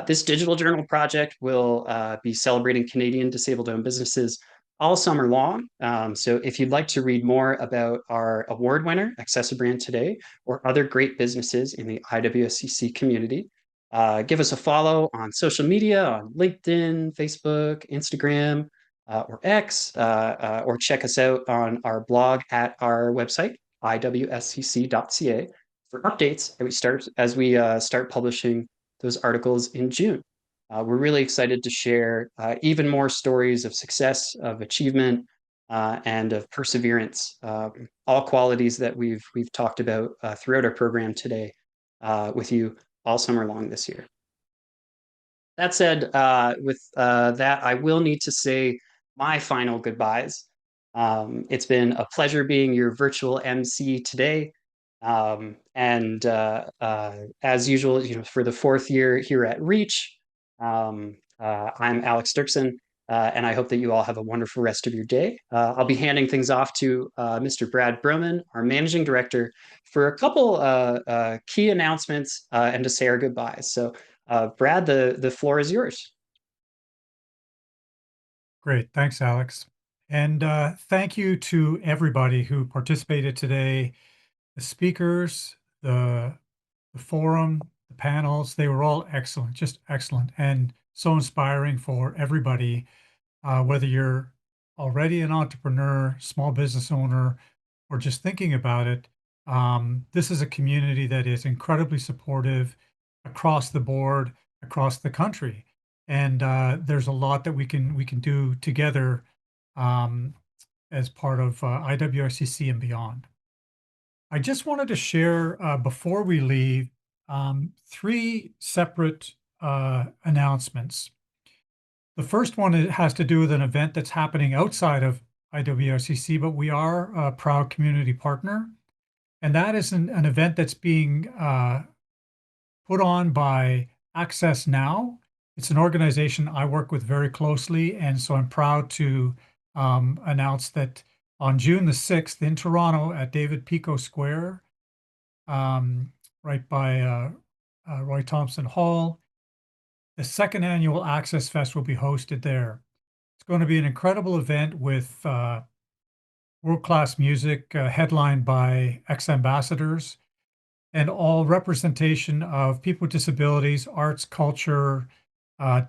This digital journal project will be celebrating Canadian disabled-owned businesses all summer long. So if you'd like to read more about our award winner, Accessibrand today, or other great businesses in the IWSCC community, give us a follow on social media, on LinkedIn, Facebook, Instagram, or X, or check us out on our blog at our website, iwscc.ca, for updates as we start publishing those articles in June. We're really excited to share even more stories of success, of achievement, and of perseverance, all qualities that we've talked about throughout our program today with you all summer long this year. That said, with that, I will need to say my final goodbyes. It's been a pleasure being your virtual MC today. And as usual, for the fourth year here at Reach, I'm Alex Dirksen, and I hope that you all have a wonderful rest of your day. I'll be handing things off to Mr. Brad Broman, our managing director, for a couple key announcements and to say our goodbyes. So Brad, the floor is yours. Great. Thanks, Alex. And thank you to everybody who participated today, the speakers, the forum, the panels. They were all excellent, just excellent, and so inspiring for everybody, whether you're already an entrepreneur, small business owner, or just thinking about it. This is a community that is incredibly supportive across the board, across the country. And there's a lot that we can do together as part of IWSCC and beyond. I just wanted to share before we leave three separate announcements. The first one has to do with an event that's happening outside of IWSCC, but we are a proud community partner. And that is an event that's being put on by Access Now. It's an organization I work with very closely, and so I'm proud to announce that on June the 6th in Toronto at David Pico Square, right by Roy Thompson Hall, the second annual Access Fest will be hosted there. It's going to be an incredible event with world-class music headlined by ex-ambassadors and all representation of people with disabilities, arts, culture,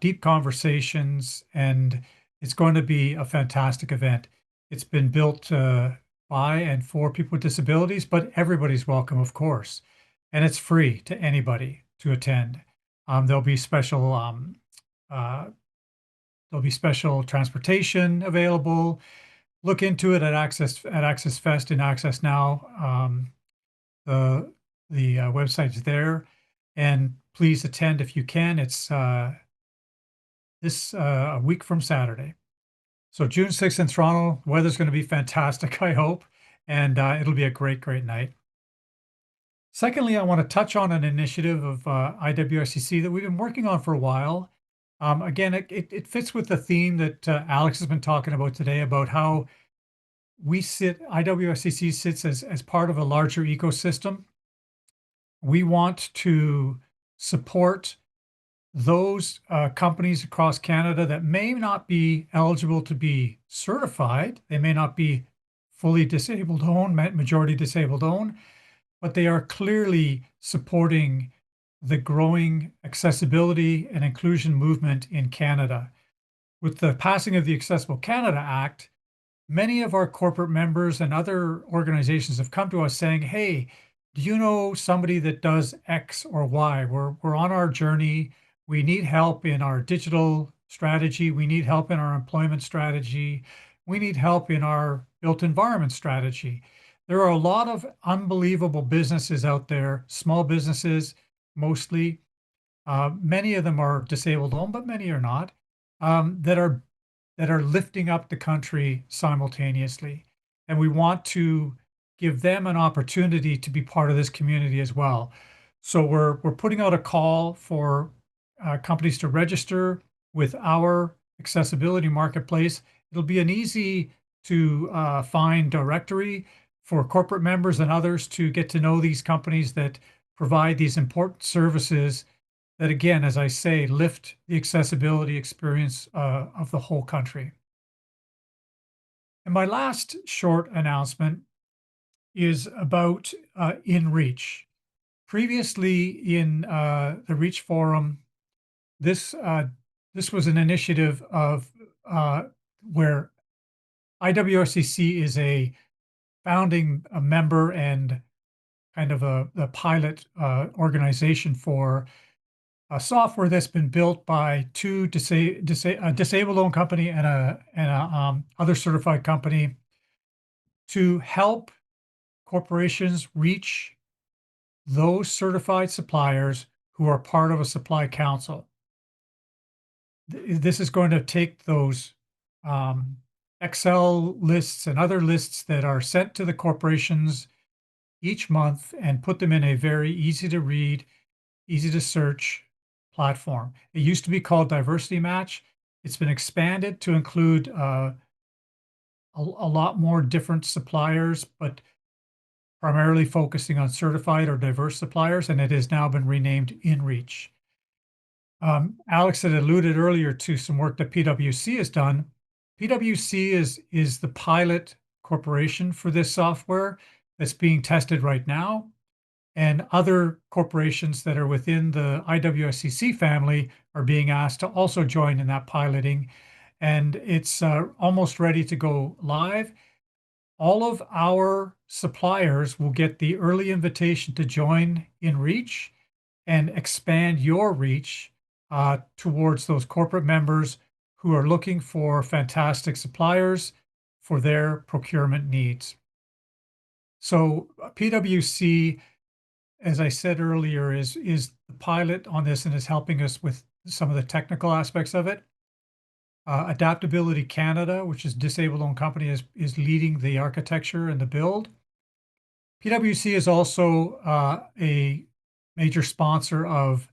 deep conversations, and it's going to be a fantastic event. It's been built by and for people with disabilities, but everybody's welcome, of course. And it's free to anybody to attend. There'll be special transportation available. Look into it at Access Fest and Access Now. The website's there, and please attend if you can. It's a week from Saturday. So June 6th in Toronto, weather's going to be fantastic, I hope, and it'll be a great, great night. Secondly, I want to touch on an initiative of IWSCC that we've been working on for a while. Again, it fits with the theme that Alex has been talking about today about how IWSCC sits as part of a larger ecosystem. We want to support those companies across Canada that may not be eligible to be certified, they may not be fully disabled owned, majority disabled owned, but they are clearly supporting the growing accessibility and inclusion movement in Canada. With the passing of the Accessible Canada Act, many of our corporate members and other organizations have come to us saying, hey, do you know somebody that does X or Y? We're on our journey. We need help in our digital strategy. We need help in our employment strategy. We need help in our built environment strategy. There are a lot of unbelievable businesses out there, small businesses mostly. Many of them are disabled owned, but many are not, that are lifting up the country simultaneously. And we want to give them an opportunity to be part of this community as well. So we're putting out a call for companies to register with our accessibility marketplace. It'll be an easy to find directory for corporate members and others to get to know these companies that provide these important services that, again, as I say, lift the accessibility experience of the whole country. And my last short announcement is about InReach. Previously in the Reach Forum, this was an initiative of where IWSCC is a founding member and kind of a pilot organization for a software that's been built by two a disabled-owned company and a other certified company to help corporations reach those certified suppliers who are part of a supply council. This is going to take those Excel lists and other lists that are sent to the corporations each month and put them in a very easy to read, easy to search platform. It used to be called Diversity Match. It's been expanded to include a lot more different suppliers, but primarily focusing on certified or diverse suppliers, and it has now been renamed InReach. Alex had alluded earlier to some work that PwC has done. PwC is the pilot corporation for this software that's being tested right now. And other corporations that are within the IWSCC family are being asked to also join in that piloting. And it's almost ready to go live. All of our suppliers will get the early invitation to join InReach and expand your reach towards those corporate members who are looking for fantastic suppliers for their procurement needs. So PwC, as I said earlier, is the pilot on this and is helping us with some of the technical aspects of it. Adaptability Canada, which is a disabled-owned company, is leading the architecture and the build. PwC is also a major sponsor of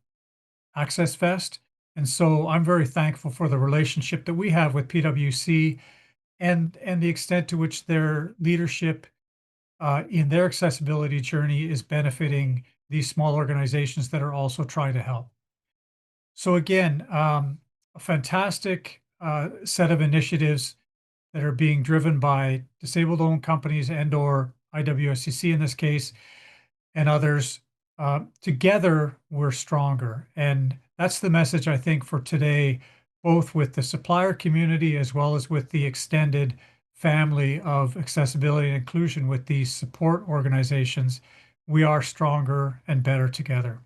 Access Fest, and so I'm very thankful for the relationship that we have with PwC and the extent to which their leadership in their accessibility journey is benefiting these small organizations that are also trying to help. So again, a fantastic set of initiatives that are being driven by disabled-owned companies and or IWSCC in this case, and others. Together, we're stronger. And that's the message, I think, for today, both with the supplier community as well as with the extended family of accessibility and inclusion with these support organizations. We are stronger and better together.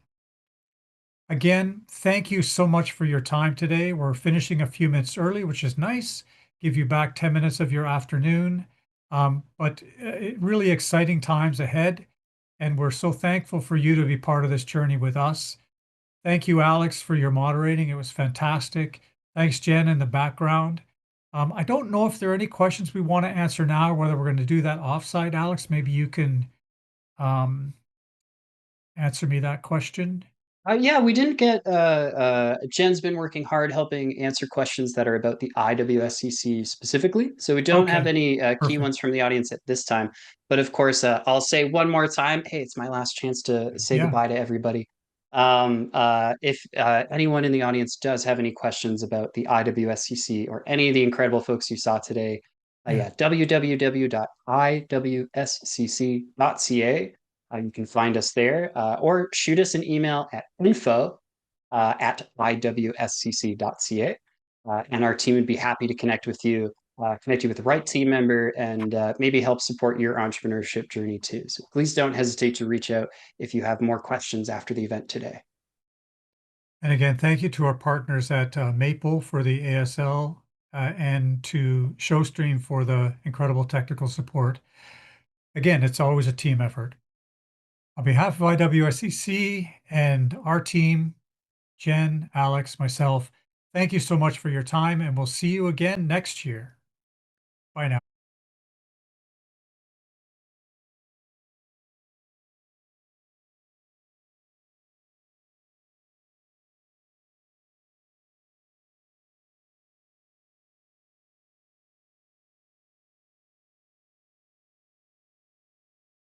Again, thank you so much for your time today. We're finishing a few minutes early, which is nice. Give you back 10 minutes of your afternoon. But really exciting times ahead. And we're so thankful for you to be part of this journey with us. Thank you, Alex, for your moderating. It was fantastic. Thanks, Jen, in the background. I don't know if there are any questions we want to answer now, or whether we're going to do that offsite. Alex, maybe you can answer me that question. Yeah, we didn't get, Jen's been working hard helping answer questions that are about the IWSCC specifically. So we don't have any key ones from the audience at this time. But of course, I'll say one more time, hey, it's my last chance to say goodbye to everybody. If anyone in the audience does have any questions about the IWSCC or any of the incredible folks you saw today, www.iwscc.ca. You can find us there, or shoot us an email at info@iwscc.ca, and our team would be happy to connect with you with the right team member, and maybe help support your entrepreneurship journey too. So please don't hesitate to reach out if you have more questions after the event today. And again, thank you to our partners at Maple for the ASL and to ShowStream for the incredible technical support. Again, it's always a team effort. On behalf of IWSCC and our team, Jen, Alex, myself, thank you so much for your time, and we'll see you again next year. Bye now.